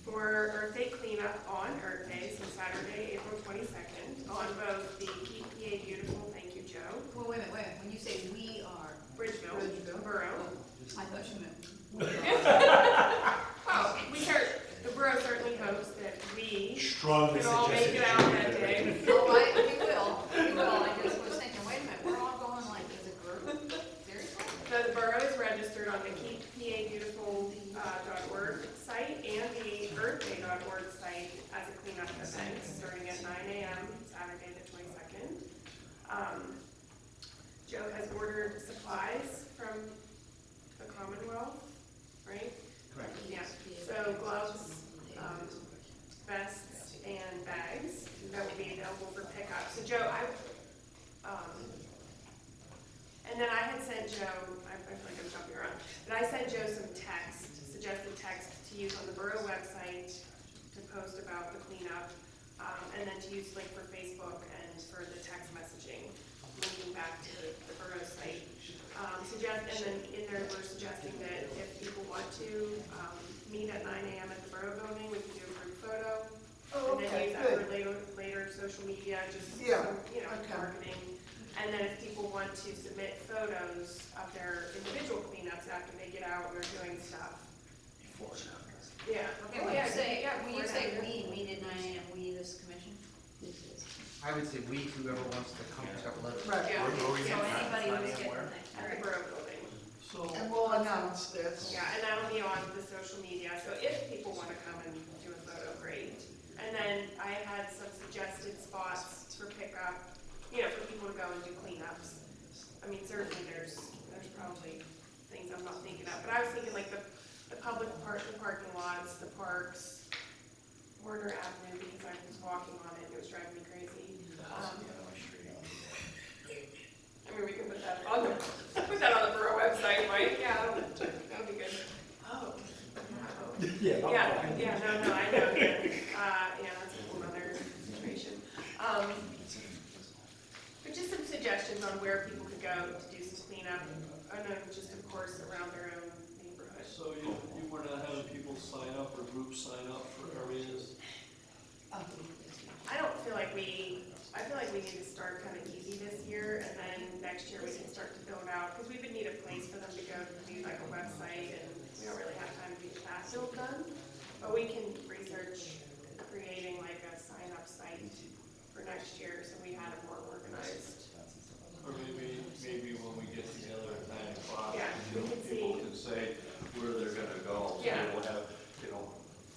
for Earth Day cleanup on Earth Day, so Saturday, April 22nd, on both the Keep PA Beautiful, thank you, Joe, Well, wait a minute, when you say we are, Bridgeville, Borough. I thought you meant. Oh, the borough certainly hopes that we Strongly can all make suggested. it out that day. Oh, we will, I just was thinking, wait a minute, we're all going like as a group, seriously? So the borough is registered on the keeppabeautiful.org site and the earthday.org site as a cleanup event, starting at 9 a.m. Saturday the 22nd. Joe has ordered supplies from the Commonwealth, right? Correct. Yeah, so gloves, vests, and bags that will be available for pickup. So Joe, and then I had sent Joe, I feel like I'm jumping around, but I sent Joe some suggested text to use on the borough website to post about the cleanup, and then to use like for Facebook and for the text messaging, linking back to the borough site. And then in there, we're suggesting that if people want to meet at 9 a.m. at the borough building, we can do a group photo. Oh, And then okay, use that for good. later social media, just Yeah, some, okay. marketing. And then if people want to submit photos of their individual cleanups after they get out and they're doing stuff. Yeah. Okay, Oh, when yeah, you say, yeah, when you before say and after. we meet at 9 a.m., we, this commission? I would say we, whoever wants to come to our letter. Right, Yeah. So anybody who's getting that. At the borough building. So, and we'll announce this. Yeah, and that'll be on the social media, so if people want to come and do a photo, great. And then I had some suggested spots for pickup I was thinking like the public park, the parking lots, the parks, Warner Avenue, because I was walking on it, and it was driving me crazy. I mean, we can put that on the, borough website, right? Yeah, that'll be good. Oh. Yeah. No, I know, yeah. Yeah, that's a whole other situation. But just some suggestions on where people could go to do some cleanup, and then just of course around their own neighborhood. So you were not having people sign up or groups sign up for areas? I feel like we need to start kind of easy this year, and then next year we can start to build out, because we would need a place for them to go to do like a website, and we don't really have time to get that built done. But we can research creating like a sign-up site for next year, so we had it more organized. Or maybe when we get together at 9 o'clock, Yeah, we can people see. can say where they're gonna go. So Yeah. we'll have,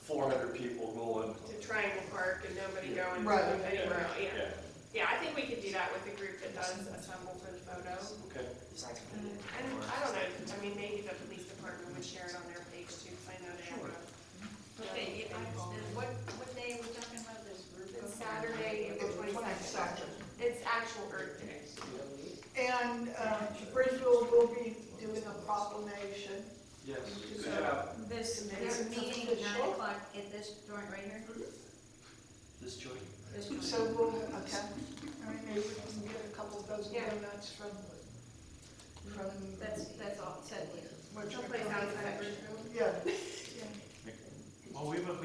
400 people going. To Triangle Park and nobody going Right. anywhere else, yeah. Yeah. Yeah, I think we could do that with the group that does assemble for the photo. Okay. And I don't know, I mean, maybe the police department would share it on their page too, because I know they have a. Okay, what day are we talking about this group? It's Saturday, April 22nd. It's actual Earth Day. And Bridgeville will be doing a proclamation. Yes. So, This It's meeting at 9 o'clock at this joint right here? This joint. This joint. So we'll, okay, I mean, maybe we can get a couple of those Yeah. donuts from, That's all said here. what you someplace outside of Bridgeville. Yeah. Oh, we have,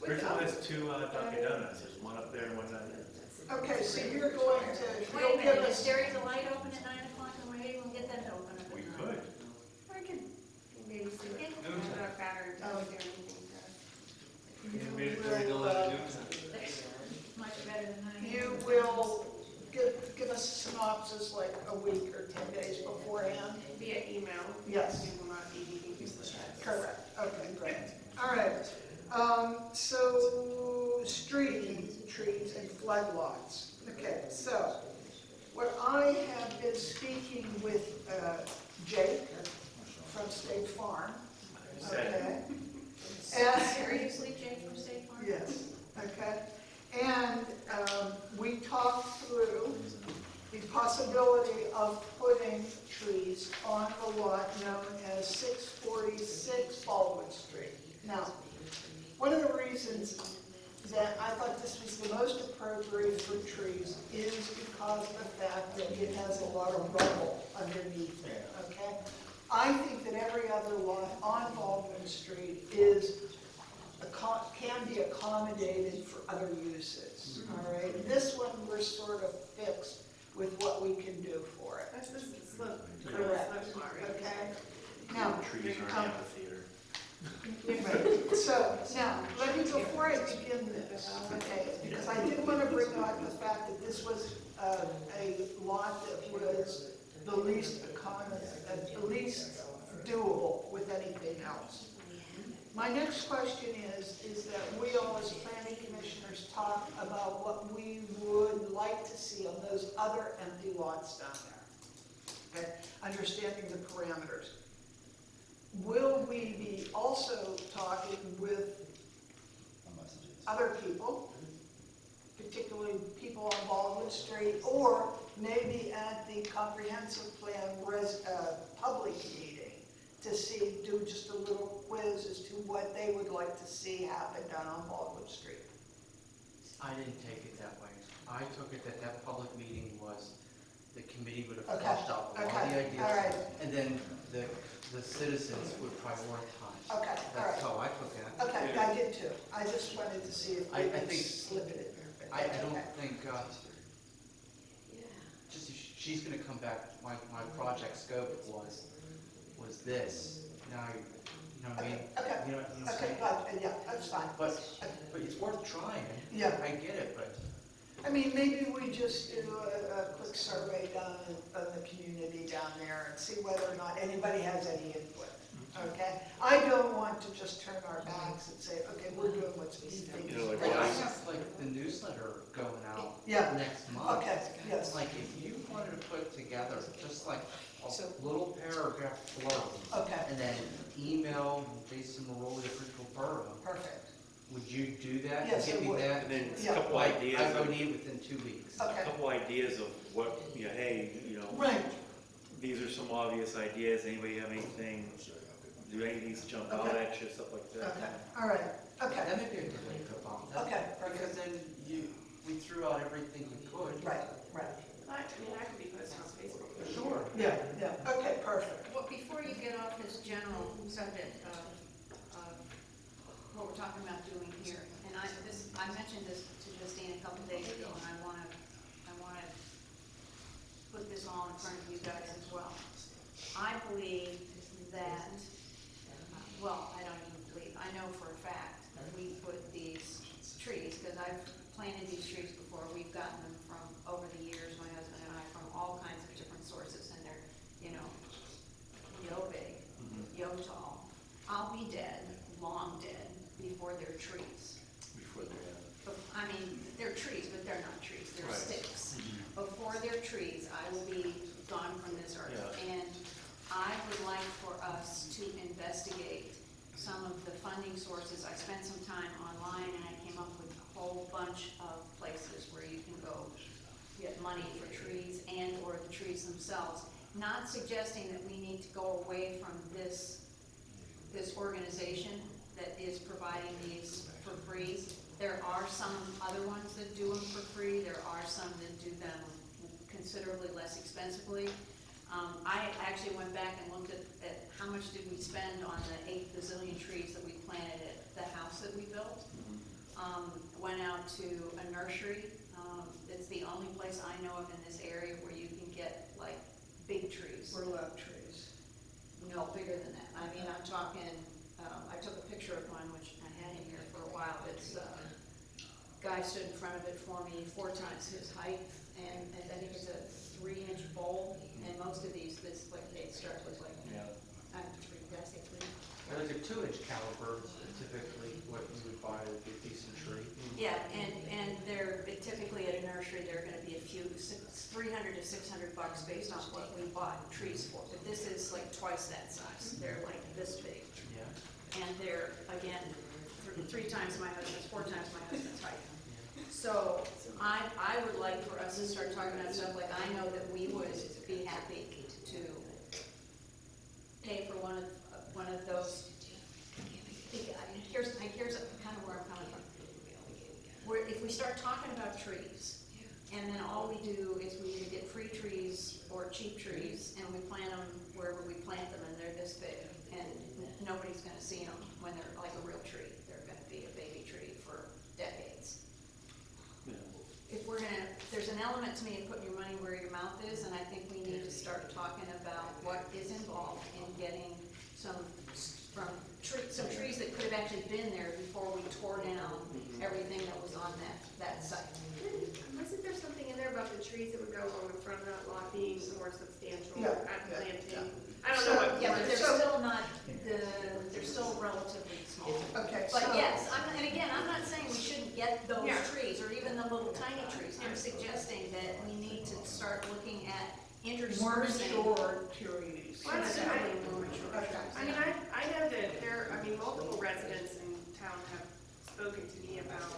Bridgeville has 2 Dunkin' Donuts, there's one up there and one down there. Okay, so you're going to, Wait a you'll give minute, is us, Dairy Delight open at 9 o'clock and we're able to get them to open up at 9? We could. I could maybe see what, Okay. I'm not a pattern, Oh. to do anything to. you Maybe during the will, light of noon. Much better than 9. you will give us a synopsis like a week or 10 days beforehand? Via email. Yes. We will not be meeting people with that. Correct, okay, great. All right, so street trees and flood lots. Okay, so what I have been speaking with Jake from State Farm, okay? And- Seriously, Jake from State Farm? Yes, okay. And we talked through the possibility of putting trees on the lot known as 646 Baldwin Street. Now, one of the reasons that I thought this was the most appropriate for trees is because of the fact that it has a lot of rubble underneath it, okay? I think that every other lot on Baldwin Street can be accommodated for other uses, all right? This one, we're sort of fixed with what we can do for it. That's the slope. Correct. Slope lot, right? Okay? Now, Trees are an amphitheater. right, so, now, let me, before I begin this, okay, because I did want to bring up the fact that this was a lot that was the least doable with anything else. My next question is that we all as planning commissioners talk about what we would like to see on those other empty lots down there. Okay, understanding the parameters. Will we be also talking with other people, particularly people on Baldwin Street, or maybe at the comprehensive plan public meeting to do just a little quiz as to what they would like to see happen down on Baldwin Street? I didn't take it that way. I took it that public meeting was, the committee would have Okay, fleshed out a lot of the okay, ideas. all right. And then the citizens would prioritize. Okay, all right. That's how I took it. Okay, I did too. I just wanted to see if I we could think- slip it in there. but I that's don't okay. think, just, she's gonna come back, my project scope was this. Now, you know what I mean? Okay, You know what I'm okay, saying? yeah, that's fine. But it's worth trying. Yeah. I get it, but I mean, maybe we just do a quick survey down in the community down there and see whether or not anybody has any input, okay? I don't want to just turn our backs and say, okay, we're doing what's being You know, like Well, I have like the newsletter going out Yeah. next month. Okay, yes. Like if you wanted to put together just like So- a little paragraph below. Okay, And then email Jason Maroli of Bridgeville Borough. perfect. Would you do that? Yes, Give I me would. that? And then a Yeah. couple Like, ideas I of, would need within 2 weeks. a Okay. couple ideas of what, you know, hey, you know, Right, these are some obvious ideas, anybody have anything, do any of these jump out Okay. at you, stuff like that? okay, all right, okay, That may be a good way to go about that. okay, Because perfect. then we threw out everything we could. Right, right. I mean, I could be posted on Facebook. Sure. Yeah, yeah, okay, perfect. Well, before you get off this general subject of what we're talking about doing here, and I mentioned this to Justine a couple days ago, and I wanna put this all in front of you guys as well. I believe that, well, I don't even believe, I know for a fact, that we put these trees, because I've planted these trees before, we've gotten them from, over the years, my husband and I, from all kinds of different sources, and they're, you know, yo big, yo tall. I'll be dead, long dead, before they're trees. Before they're, I mean, they're trees, but they're not trees, they're Right. sticks. Before they're trees, I will be gone from this earth. Yeah. And I would like for us to investigate some of the funding sources. I spent some time online and I came up with a whole bunch of places where you can go get money for trees and or the trees themselves. Not suggesting that we need to go away from this organization that is providing these for free. There are some other ones that do them for free. There are some that do them considerably less expensively. I actually went back and looked at how much did we spend on the 8 bazillion trees that we planted at the house that we built. Went out to a nursery. It's the only place I know of in this area where you can get like big trees. Burlap trees. No, bigger than that. I mean, I'm talking, I took a picture of one, which I had in here for a while. It's, guy stood in front of it for me 4 times his height, and I think it's a 3-inch bowl, and most of these, this, like, they start with like, yeah. did I say 3? Like a 2-inch caliber is typically what you would buy a decent tree. Yeah, and they're, typically at a nursery, they're gonna be a few, $300 to $600 based on what we bought trees for. But this is like twice that size. They're like this big. Yeah. And they're, again, 3 times my husband's, 4 times my husband's height. So I would like for us to start talking about stuff like, I know that we would be happy to pay for one of those. Here's kind of where I'm coming from. If we start talking about trees, and then all we do is we either get free trees or cheap trees, and we plant them wherever we plant them, and they're this big, and nobody's gonna see them when they're like a real tree. They're gonna be a baby tree for decades. If we're gonna, there's an element to me of putting your money where your mouth is, and I think we need to start talking about what is involved in getting some trees that could have actually been there before we tore down everything that was on that site. Wasn't there something in there about the trees that would go along the front of that lot being more substantial Yeah, at yeah, planting? I don't know what. Yeah, but they're So- still not, they're still relatively small. Okay, But so- yes, and again, I'm not saying we shouldn't get those Yeah. trees, or even the little tiny trees. I'm suggesting that we need to start looking at More interspersing. mature trees. Well, that's what I- More mature Okay. trees. I mean, I know that multiple residents in town have spoken to me about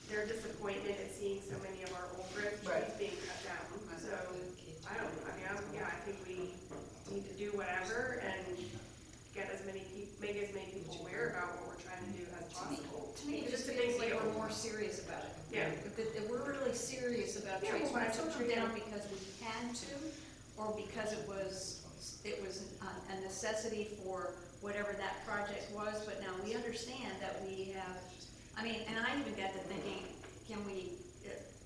their disappointment at seeing so many of our old growth trees Right. being cut down. So, I think we need to do whatever and get make as many people aware about what we're trying to do as possible. To me, it just It's a feels big like deal. we're more serious about it. Yeah. That we're really serious about Yeah, trees. well, We I took told them you. down because we had to, or because it was a necessity for whatever that project was, but now we understand that we have, and I even got to thinking, can we,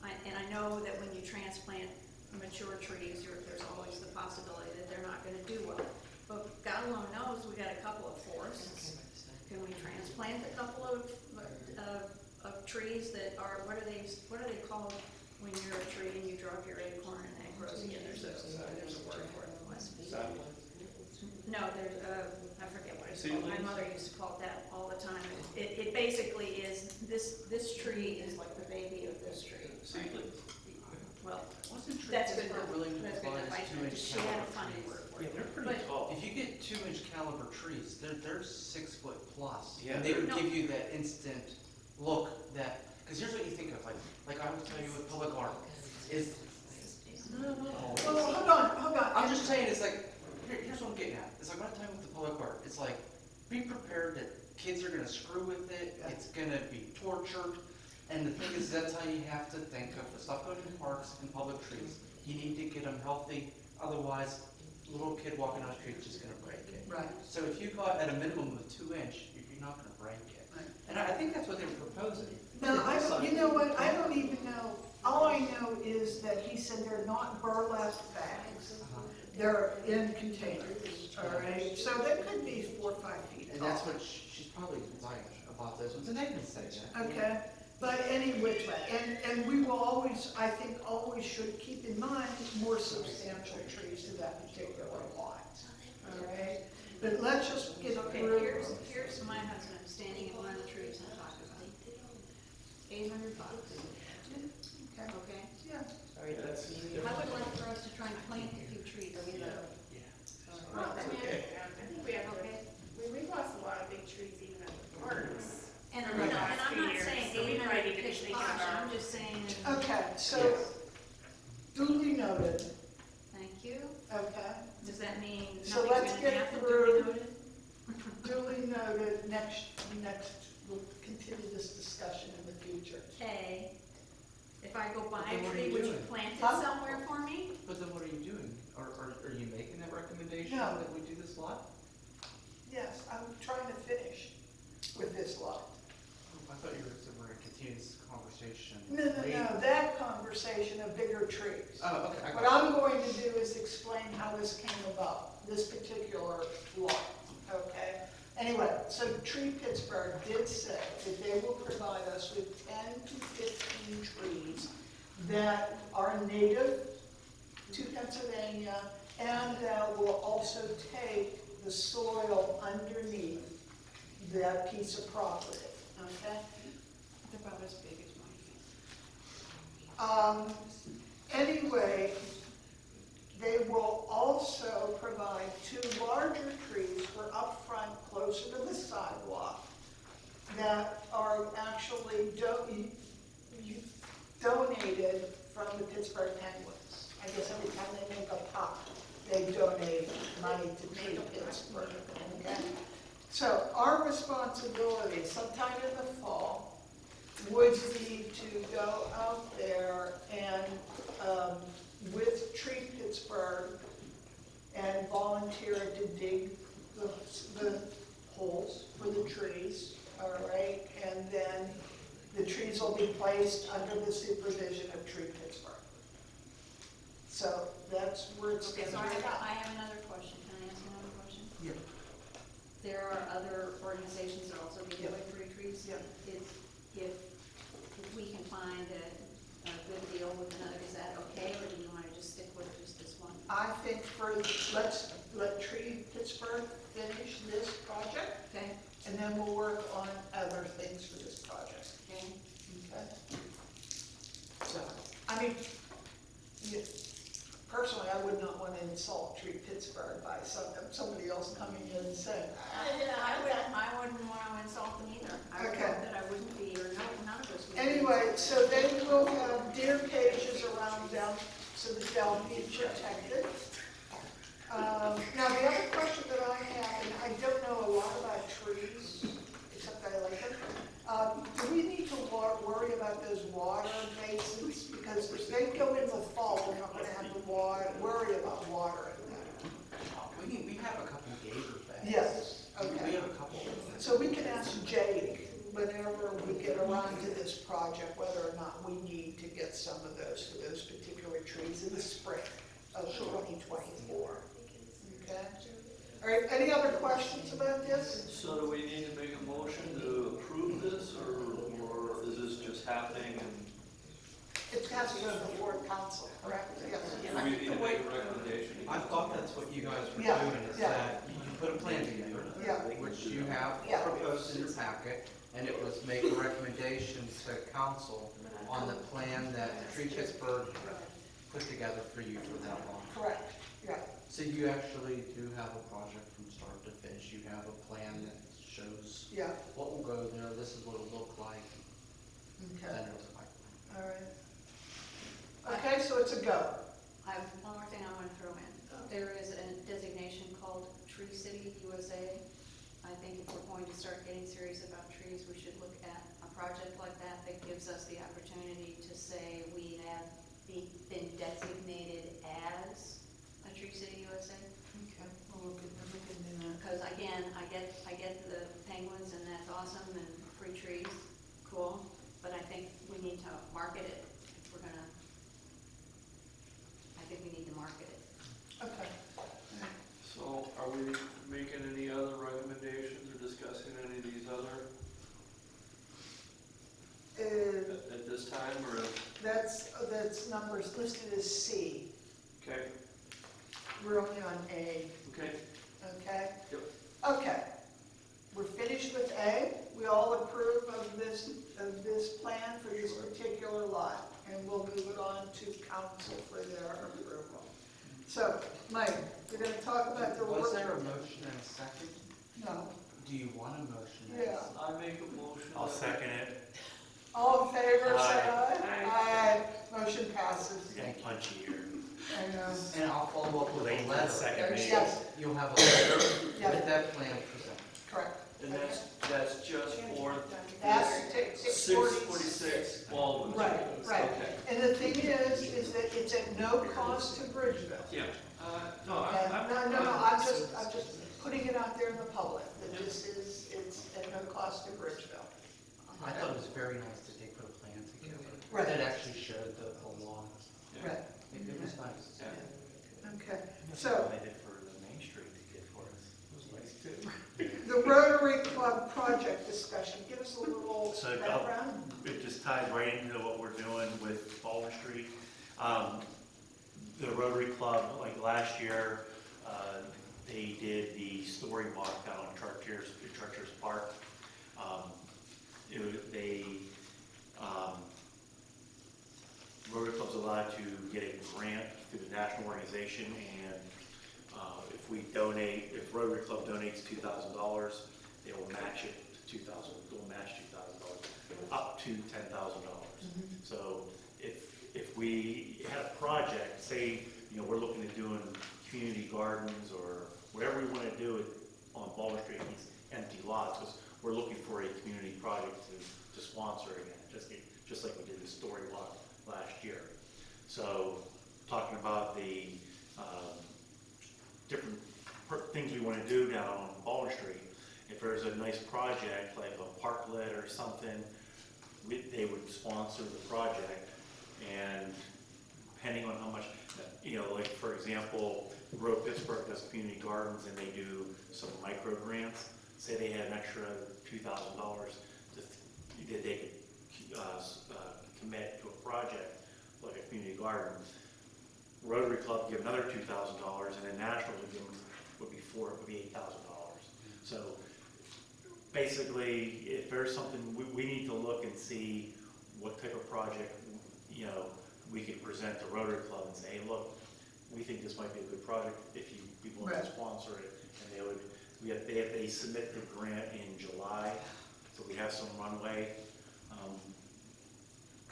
and I know that when you transplant mature trees, there's always the possibility that they're not gonna do well. But God alone knows, we got a couple of forests. Can we transplant a couple of trees that are, what are they called when you're a tree and you drop your acorn and it grows again? There's a word for it. No, I forget what it's called. My mother used to call it that all the time. It basically is, this tree is like the baby of this tree. Seedlings. well, Wasn't Tree that's good Pittsburgh enough. willing to That's good provide enough. us 2-inch She had a caliber funny trees? word for Yeah, it. they're pretty But- tall. If you get 2-inch caliber trees, they're 6 foot plus. Yeah, And they would No. give you that instant look that, because here's what you think of, like I would tell you with public art, is, no. Well, hold on. I'm just saying, it's like, here's what I'm getting at. It's like, what I'm talking with the public art, it's like, be prepared that kids are gonna screw with it, it's gonna be tortured. And the thing is, that's how you have to think of the stuff going in parks and public trees. You need to get them healthy, otherwise, a little kid walking down the street is just gonna break it. Right. So if you go out at a minimum of 2-inch, you're not gonna break it. Right. And I think that's what they were proposing. No, you know what, I don't even know, all I know is that he said they're not burlap bags. They're in containers, all right? So they could be 4 or 5 feet And tall. that's what she's probably like about those ones, and they can say that. Okay, but anyway, and we will always, I think, always should keep in mind more substantial trees to that particular lot, all right? But let's just get Okay, through. here's my husband standing in one of the trees I'm talking about. $800, Okay, okay? yeah. I would like for us to try and plant a few trees. Well, I mean, I think we have, we've lost a lot of big trees even at the parks. And over the last I'm few not years, saying so we $800 probably need to be pitch thinking box, about. I'm just saying, Okay, so Yes. duly noted, thank you. okay? Does that mean So nothing's let's gonna get happen through- during notice? Duly noted, next, we'll continue this discussion in the future. Okay, if I go buy Then a what are tree, you would you doing? plant it Huh? somewhere for me? But then what are you doing? Are you making that recommendation No. that we do this lot? Yes, I'm trying to finish with this lot. I thought you were going to continue this conversation. No, that conversation of bigger trees. Oh, okay. I What got I'm going to do is explain how this came about, this particular lot, okay? Anyway, so Tree Pittsburgh did say that they will provide us with 10 to 15 trees that are native to Pennsylvania and that will also take the soil underneath that piece of property, okay? They're about as big as my hand. Anyway, they will also provide 2 larger trees for up front, closer to the sidewalk, that are actually donated from the Pittsburgh Penguins. I guess every time they make a pop, they donate money to Tree Pittsburgh, okay? So our responsibility sometime in the fall would be to go out there and, with Tree Pittsburgh and volunteer to dig the holes for the trees, all right? And then the trees will be placed under the supervision of Tree Pittsburgh. So that's where it's Okay, going so to be. I have another question, can I ask another question? Yeah. There are other organizations that also give away free trees? Yep. If we can find a good deal with another, is that okay, or do you want to just stick with just this one? I think let's let Tree Pittsburgh finish this project, Okay, and then we'll work on other things for this project. okay. Okay? So, I mean, personally, I would not want to insult Tree Pittsburgh by somebody else coming in and saying, I wouldn't want to insult them either. I would Okay. hope that I wouldn't be, or none of us would be. Anyway, so they will have deer cages around them so that they'll be protected. Now, the other question that I have, and I don't know a lot about trees, except I like them. Do we need to worry about those water basins? Because if they go in the fall, we're not gonna have to worry about water in there. We have a couple gator bags. Yes, We okay. have a couple of them. So we can ask Jake whenever we get around to this project, whether or not we need to get some of those for those particular trees in the spring of 2024. Okay? All right, any other questions about this? So do we need to make a motion to approve this, or is this just happening and It has to go before council, correct? Yes. do we need to make a recommendation? I thought that's what you guys were Yeah, doing, is yeah. that you put a plan together, Yeah. which you have Yeah. proposed in your packet, and it was make a recommendation to council on the plan that Tree Pittsburgh put together for you for that long. Correct, yeah. So you actually do have a project from start to finish, you have a plan that shows Yeah, what will go there, this is what it'll look like, okay, then there's a pipeline. all right. Okay, so it's a go. I have one more thing I want to throw in. There is a designation called Tree City USA. I think if we're going to start getting serious about trees, we should look at a project like that that gives us the opportunity to say we have been designated as a Tree City USA. Okay, well, we can do that. Because again, I get the penguins and that's awesome and free trees, cool, but I think we need to market it if we're gonna, I think we need to market it. Okay. So are we making any other recommendations or discussing any of these other at this time, or? That's numbers listed as C. Okay, We're only on A, okay, okay? Yep. Okay. We're finished with A. We all approve of this plan for this particular lot, and we'll move it on to council for their approval. So, Mike, we're gonna talk about the work. Was there a motion and a second? No. Do you want a motion? and a Yeah. second? I make a motion. I'll that we- second it. All in favor, say Aye. aye. Aye. Motion passes. It's getting punchy here. I know. And I'll follow up with Late a for the letter. second meeting. Yes, You'll have a letter Yeah. with that plan presented. correct. And that's just for That's six 646. 46 Baldwin. Right, right. Okay. And the thing is that it's at no cost to Bridgeville. Yeah, no, And- I'm. No, I'm just putting it out there in the public, that it's at no cost to Bridgeville. I thought it was very nice that they put a plan together. Right. That actually showed the lawn. Right, It was nice. Yeah. okay. That's So, what they did for the Main Street they did for us. It was nice too. the Rotary Club project discussion, give us a little So, background. It just ties right into what we're doing with Baldwin Street. The Rotary Club, like last year, they did the story walk down Chartiers Park. Rotary Club's allowed to get a grant through the national organization, and if we donate, if Rotary Club donates $2,000, they will match it to $2,000. They'll match $2,000 up to $10,000. So if we had a project, say, we're looking at doing community gardens or whatever we want to do on Baldwin Street, these empty lots, because we're looking for a community project to sponsor again, just like we did the story walk last year. So talking about the different things we want to do down on Baldwin Street, if there's a nice project like a parklet or something, they would sponsor the project, and depending on how much, like for example, Rural Pittsburgh does community gardens and they do some micro grants. Say they had an extra $2,000 that they could commit to a project like a community garden. Rotary Club give another $2,000, and then National would give them would be $8,000. So basically, if there's something we need to look and see what type of project we could present to Rotary Club and say, hey, look, we think this might be a good project if you be willing to sponsor it. And they submit the grant in July, so we have some runway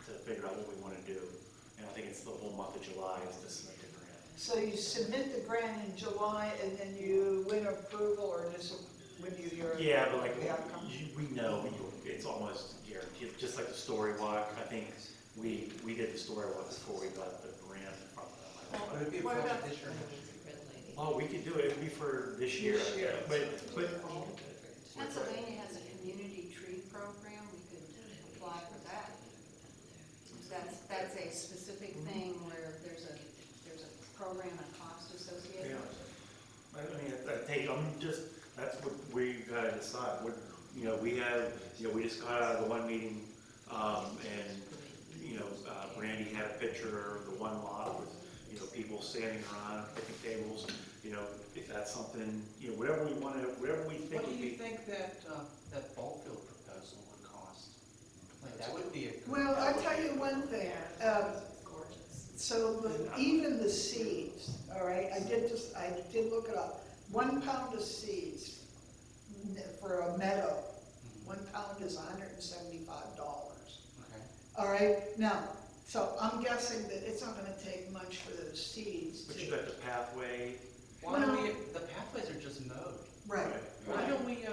to figure out what we want to do. And I think it's the whole month of July is to submit the grant. So you submit the grant in July, and then you win approval, or just when you're. Yeah, but like, the outcome? we know it's almost guaranteed, just like the story walk. I think we did the story walk before we got the grant from them. Would it be a What project about- this year? Oh, we could do it, it'd be for this year. This year. But Pennsylvania has a community tree program, we could apply for that. That's a specific thing where there's a program and cost associated. I mean, that's what we gotta decide. We just got out of the one meeting, and, Brandy had a picture of the one lot with, people standing around, picnic tables, if that's something, whatever we think What do would you be. think that ball field proposal would cost? Like, that would be a good. Well, I'll tell you one thing. So even the seeds, all right, I did look it up. 1 pound of seeds for a meadow, 1 pound is $175. Okay. All right, now, so I'm guessing that it's not gonna take much for those seeds But to. you got the pathway. Why don't we, the pathways are just mowed. Right. Why don't we,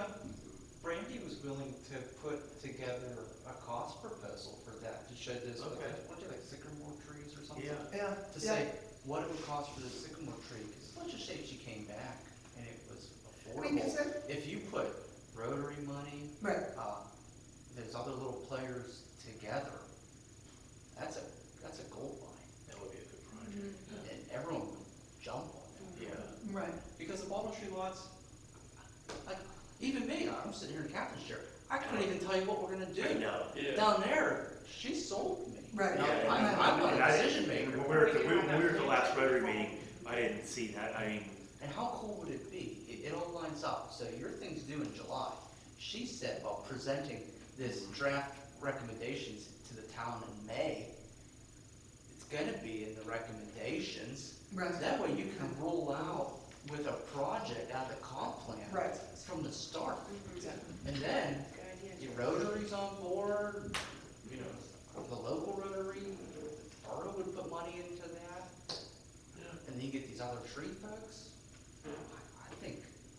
Brandy was willing to put together a cost proposal for that, to show this, Okay. what do you like, sycamore trees or something? Yeah. Yeah, To yeah. say, what it would cost for the sycamore tree, because let's just say she came back and it was I mean, is affordable. it, If you put Rotary money, right, there's other little players together, that's a gold mine, That would be a good project. and everyone would jump on it. Yeah. right. Because the Baldwin Tree lots, like, even me, I'm sitting here in captain's chair, I couldn't even tell you what we're gonna do. I know, yeah. Down there, she sold me. Right. Now, Yeah, I'm not and a I- decision maker. When we were at the last Rotary meeting, I didn't see that, I mean, And how cool would it be? It all lines up. So your thing's due in July. She said, while presenting this draft recommendations to the town in May, it's gonna be in the recommendations. Right. That way you can roll out with a project out of the comp plan. Right. From the start. Mm-hmm. And then Good idea. your Rotary's on board, you know, the local Rotary, the borough would put money into that. And then you get these other tree folks.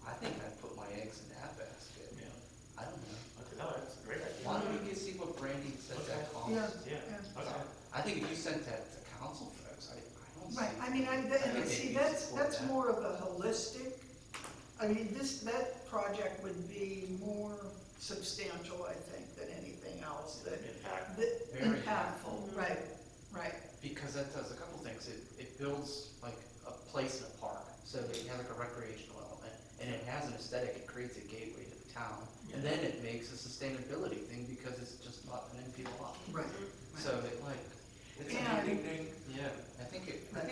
I think I'd put my eggs in that basket. yeah. I don't know. Okay, no, that's a great idea. Why don't we get, see what Brandy says that costs? Yeah. Yeah, okay. I think if you sent that to council folks, I don't see. Right, I mean, think see, they that's support that. more of a holistic, I mean, that project would be more substantial, I think, than anything else that, Impact. Very impactful, right, right. Because that does a couple things. It builds like a place in a park, so that you have like a recreational element, and it has an aesthetic, it creates a gateway to the town. And then it makes a sustainability thing because it's just not putting people up. Right. So it like, it's a And- neat thing. Yeah, I think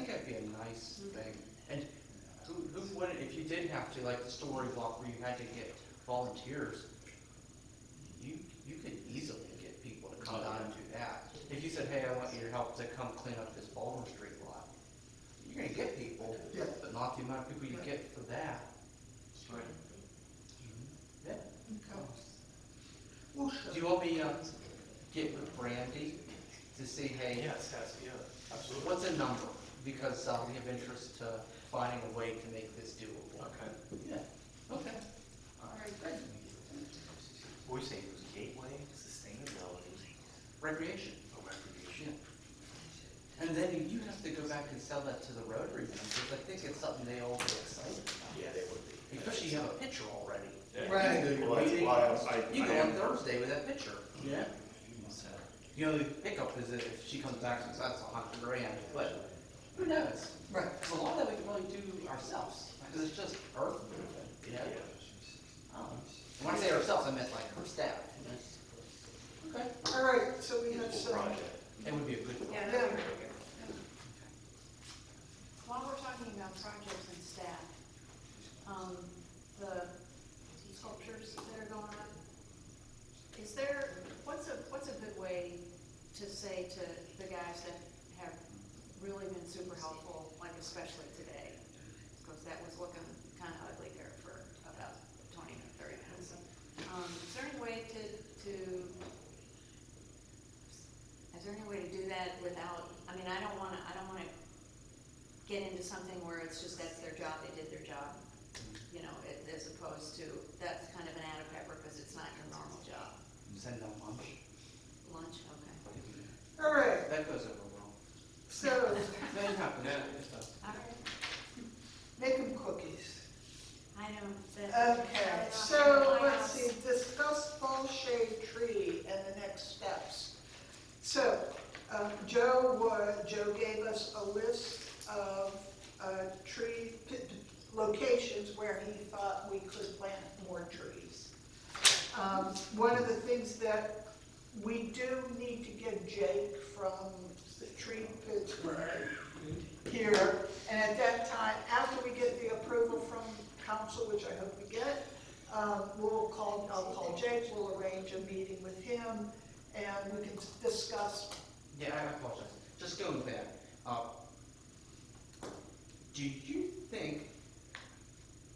that'd be a nice thing. And who wouldn't, if you did have to, like the story block where you had to get volunteers, you could easily get people to come down and do that. If you said, hey, I want your help to come clean up this Baldwin Street lot, you're gonna get people, Yeah. but not the amount of people you get for that. Right. Yeah. Okay. Well, Do you want me to get with Brandy to see, hey, Yes, that's, yeah, absolutely. what's a number? Because we have interest to finding a way to make this doable. Okay. Yeah, okay. All right, great. What were you saying, it was gateway, sustainability, Recreation. or recreation? Yeah. And then you have to go back and sell that to the Rotary members. I think it's something they all get excited about. Yeah, they would be. Especially you have a picture already. Yeah. Right. You go to Well, your that's meeting, why you I go am. on Thursday with that picture. Yeah. You know, the pickup is that if she comes back and says that's $100,000, but who knows? Right. Because a lot of that we can probably do ourselves, because it's just earth movement, you know? And when I say ourselves, I meant like her staff. You know? Okay. all right, so we have some, Project. It would be a good one. Yeah, that'd be really good. While we're talking about projects and staff, the sculptures that are going up, is there, what's a good way to say to the guys that have really been super helpful, like especially today? Because that was looking kind of ugly there for about 20 or 30 minutes. Is there any way to do that without, I mean, I don't wanna get into something where it's just that's their job, they did their job, you know, as opposed to, that's kind of an added pepper because it's not your normal job. Send them lunch. Lunch, okay. all right, That goes over well. so No, it happens. It does. All right. make them cookies. I know. Okay, so let's see, discuss fall shade tree and the next steps. So, Joe gave us a list of tree locations where he thought we could plant more trees. One of the things that we do need to get Jake from the Tree Pittsburgh here, and at that time, after we get the approval from council, which I hope we get, I'll call Jake, we'll arrange a meeting with him, and we can discuss. Yeah, I apologize. Just going back, Do you think,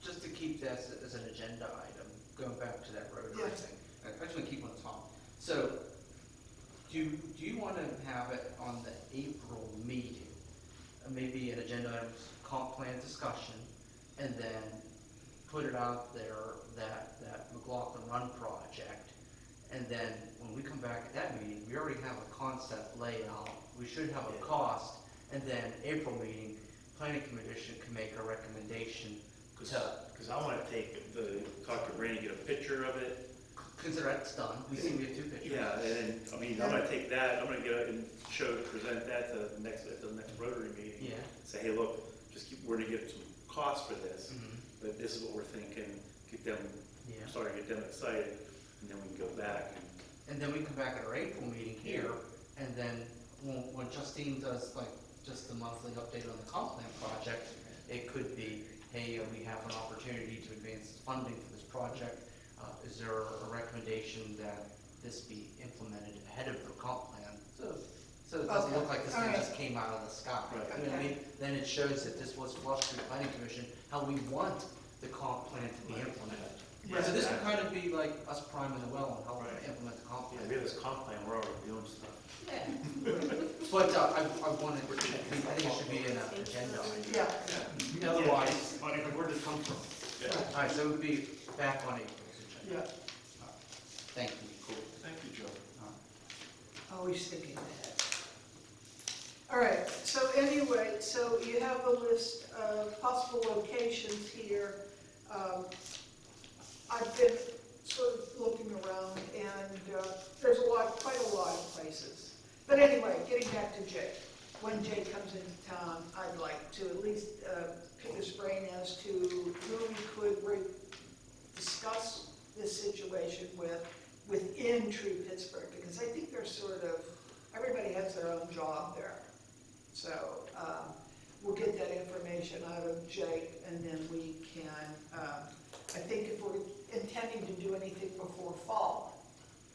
just to keep this as an agenda item, going back to that road Yeah. thing, I just want to keep on top. So, do you want to have it on the April meeting? Maybe an agenda item, comp plan discussion, and then put it out there, that McLaughlin Run project. And then when we come back at that meeting, we already have a concept laid out. We should have a cost. And then April meeting, planning commission can make a recommendation to Because I want to talk to Brandy, get a picture of it. consider that's done. We see we have 2 pictures. Yeah, and then, I mean, I'm gonna take that, I'm gonna get it and present that to the next Rotary meeting. Yeah. Say, hey, look, we're gonna get some costs for this, Mhm. but this is what we're thinking, get them, Yeah. start to get them excited, and then we can go back and. And then we come back at our April meeting here, and then when Justine does like just the monthly update on the comp plan project, it could be, hey, we have an opportunity to advance funding for this project. Is there a recommendation that this be implemented ahead of the comp plan? So it doesn't look like this thing just came out of the sky. You know what I mean? Then it shows that this was flushed through the planning commission, how we want the comp plan to be implemented. So this would kind of be like us priming the well on how we're gonna implement the comp Yeah, plan. we have this comp plan, we're already doing stuff. Yeah. But I wanted, I think it should be in an agenda item. Yeah, Otherwise, where does it come from? Yeah. All right, so it would be back on April's agenda. yeah, Thank you. Cool, thank you, Joe. always thinking ahead. All right, so anyway, so you have a list of possible locations here. I've been sort of looking around, and there's quite a lot of places. But anyway, getting back to Jake. When Jake comes into town, I'd like to at least pick his brain as to who we could discuss this situation within Tree Pittsburgh, because I think they're sort of, everybody has their own job there. So we'll get that information out of Jake, and then we can, I think if we're intending to do anything before fall,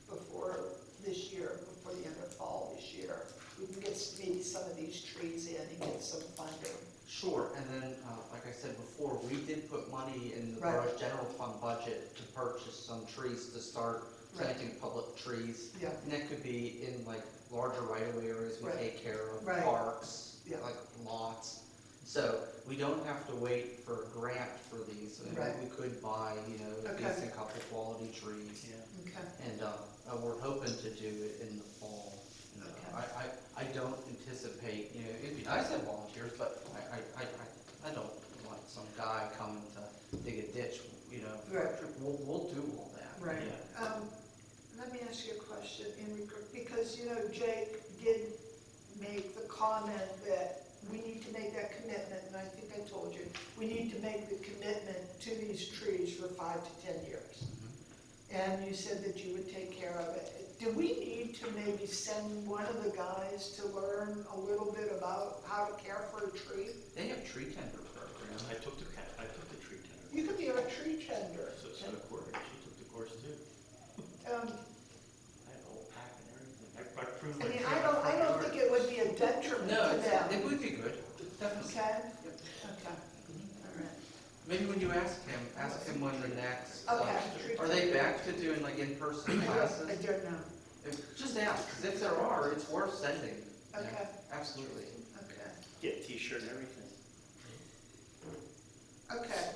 before this year, before the end of fall this year, we can get maybe some of these trees in and get some funding. Sure, and then, like I said before, we did put money in the Right. borough's general fund budget to purchase some trees to start planting public trees. Yeah. And that could be in like larger right-of-way areas we Right. take care of, Right. parks, Yeah. like lots. So we don't have to wait for a grant for these. I mean, Right. we could buy, a Okay. decent couple quality trees. Okay. And we're hoping to do it in the fall. And, Okay. I don't anticipate, it'd be nice to have volunteers, but I don't want some guy coming to dig a ditch, Right. We'll do all that. Right. Yeah. Let me ask you a question because, Jake did make the comment that we need to make that commitment, and I think I told you, we need to make the commitment to these trees for 5 to 10 years. And you said that you would take care of it. Do we need to maybe send one of the guys to learn a little bit about how to care for a tree? They have tree tender programs. I took the tree tender. You could be a tree tender. So Courtney, she took the course too. I had a whole pack and everything. I pruned my I mean, tree. I don't think it would be a detriment No, to them. it would be good, definitely. Okay? Yep. Okay. All right. Maybe when you ask him when the next, Okay. are they back to doing like in-person I classes? don't know. Just ask, because if there are, it's worth sending. Yeah, Okay. Absolutely. Okay. Get a t-shirt and everything. Okay.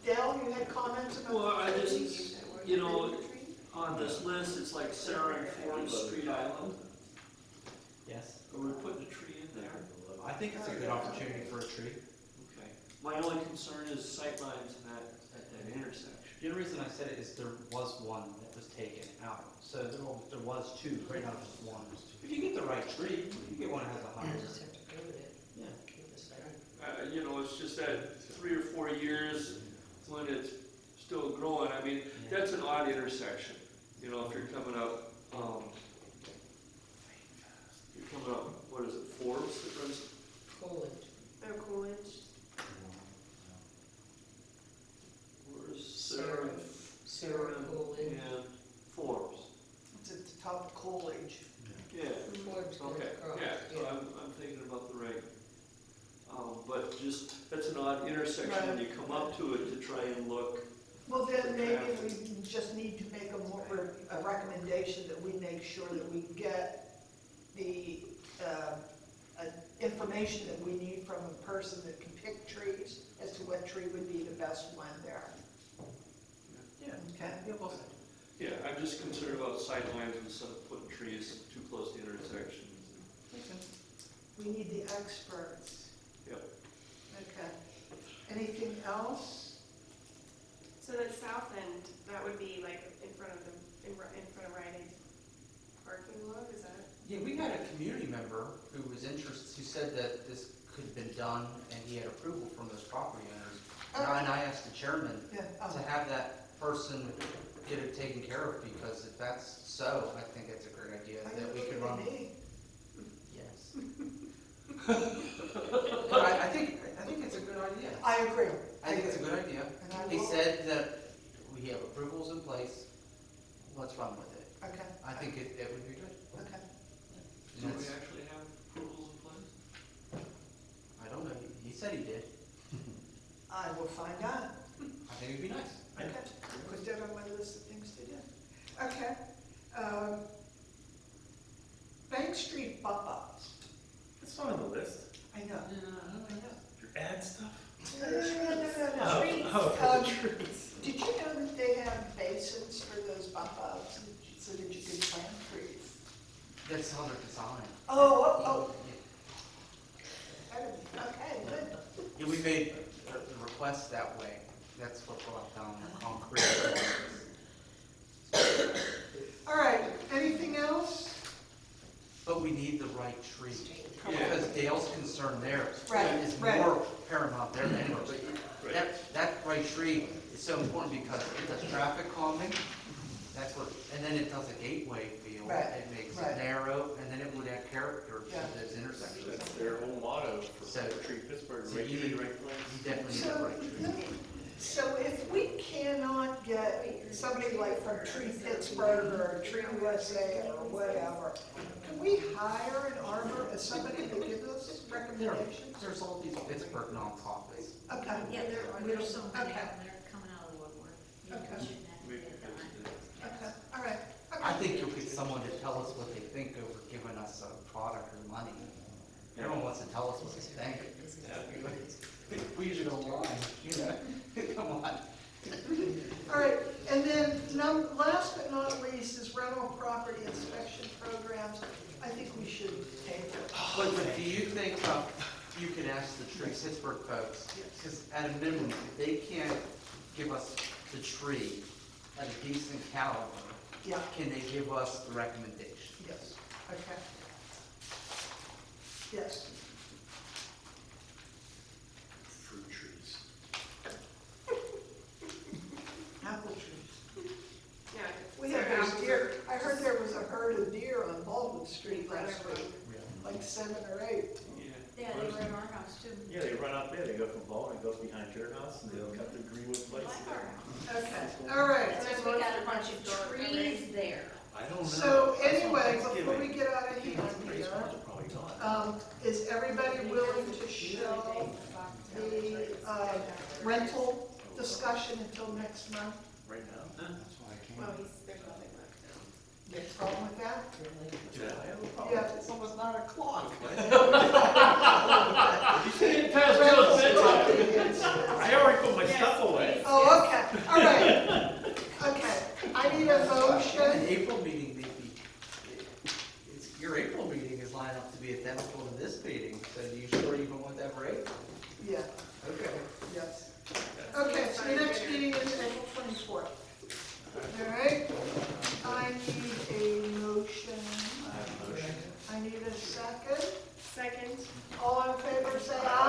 Dale, you had comments about? Well, I the just, trees? on this list, it's like Sarah and Ford Street Island. Yes. Are we putting a tree in there? I think it's a good opportunity for a tree. Okay. My only concern is sightlines at that intersection. The only reason I said it is there was one that was taken out. So there was 2, right now just 1. If you get the right tree, you get one that has a higher. Just have to prove it. Yeah. It's just that 3 or 4 years when it's still growing. I mean, that's an odd intersection. If you're coming up, what is it, Forbes that runs? Coolidge. Coolidge. Where's Sarah? Sarah Coolidge. And Forbes. It's at the top of Coolidge. Yeah. Forbes goes Okay, across. yeah, so I'm thinking about the right section when you come up to it to try and look. Well, then maybe we just need to make a recommendation that we make sure that we get the information that we need from a person that can pick trees as to what tree would be the best one there. Yeah. Okay? Yeah, I'm just concerned about sightlines instead of putting trees too close to intersections. We need the experts. Yep. Okay. Anything else? So that south end, that would be like in front of Rite Aid parking lot, is that? Yeah, we had a community member who was interested, who said that this could have been done, and he had approval from those property owners. And I asked the chairman to have that person get it taken care of, because if that's so, I think it's a great idea that we could run. Yes. But I think it's a good idea. I agree. I think it's a good idea. He said that we have approvals in place, let's run with it. Okay. I think it would be good. Okay. Do we actually have approvals in place? I don't know, he said he did. I will find out. I think it'd be nice. Okay. Put that on my list of things to do. Okay. Bank Street bump ups. It's not on the list. I know. Your ad stuff? No. Oh, for the trees. Did you know that they have basins for those bump ups so that you can plant trees? That's how they're designed. Oh. Okay, good. Yeah, we made the request that way. That's what brought down the concrete. All right, anything else? But we need the right tree. Because Dale's concern there is Right. more paramount there than anywhere. But that right tree is so important because it does traffic calming. That's what, and then it does a gateway feel. Right. It makes Right. it narrow, and then it would add character to those intersections. That's their whole motto for So- Tree Pittsburgh, so right you tree, need- right place. You definitely need the right tree. So if we cannot get somebody like from Tree Pittsburgh or Tree USA or whatever, can we hire an arbor as somebody to give us recommendations? There's all these Pittsburgh nonprofits. Okay. Yeah, there's so many Okay. out there coming out of the woodwork. You Okay. shouldn't have to get done. Okay, all right. I think you'll get someone to tell us what they think over giving us a product or money. Everyone wants to tell us what they think. We usually don't lie, you know? Come on. All right, and then last but not least is rental property inspection programs. I think we should table it. But do you think you could ask the Tree Pittsburgh folks, because at a minimum, if they can't give us the tree at a decent caliber, Yeah. can they give us the recommendation? Yes, okay. Yes. Fruit trees. Apple trees. Yeah. We so had those apples deer, are- I heard there was a herd of deer on Baldwin Street last week, like 7 or 8. Yeah, they were in our house too. Yeah, they run up there, they go from Baldwin, it goes behind your house, and they'll cut to Greenwood Place. Like our house. Okay, all right. Because we got a bunch of trees there. I don't know. So That's on anyway, before Thanksgiving. we get out of here, Race cars are probably gone. is everybody willing to show the rental discussion until next month? Right now? Well, there's nothing left. You have a problem with that? Yeah, I have a problem. Yeah, it's almost 9 o'clock. I already put my stuff away. Oh, okay, all right. Okay, I need a An motion. April meeting may be, your April meeting is lined up to be identical to this meeting, so are you sure you don't want that for April? Yeah, Okay. yes. Okay, so the next meeting is April 24th. All right, I need a motion. I have a motion. I need a second. Second. All in favor, say aye.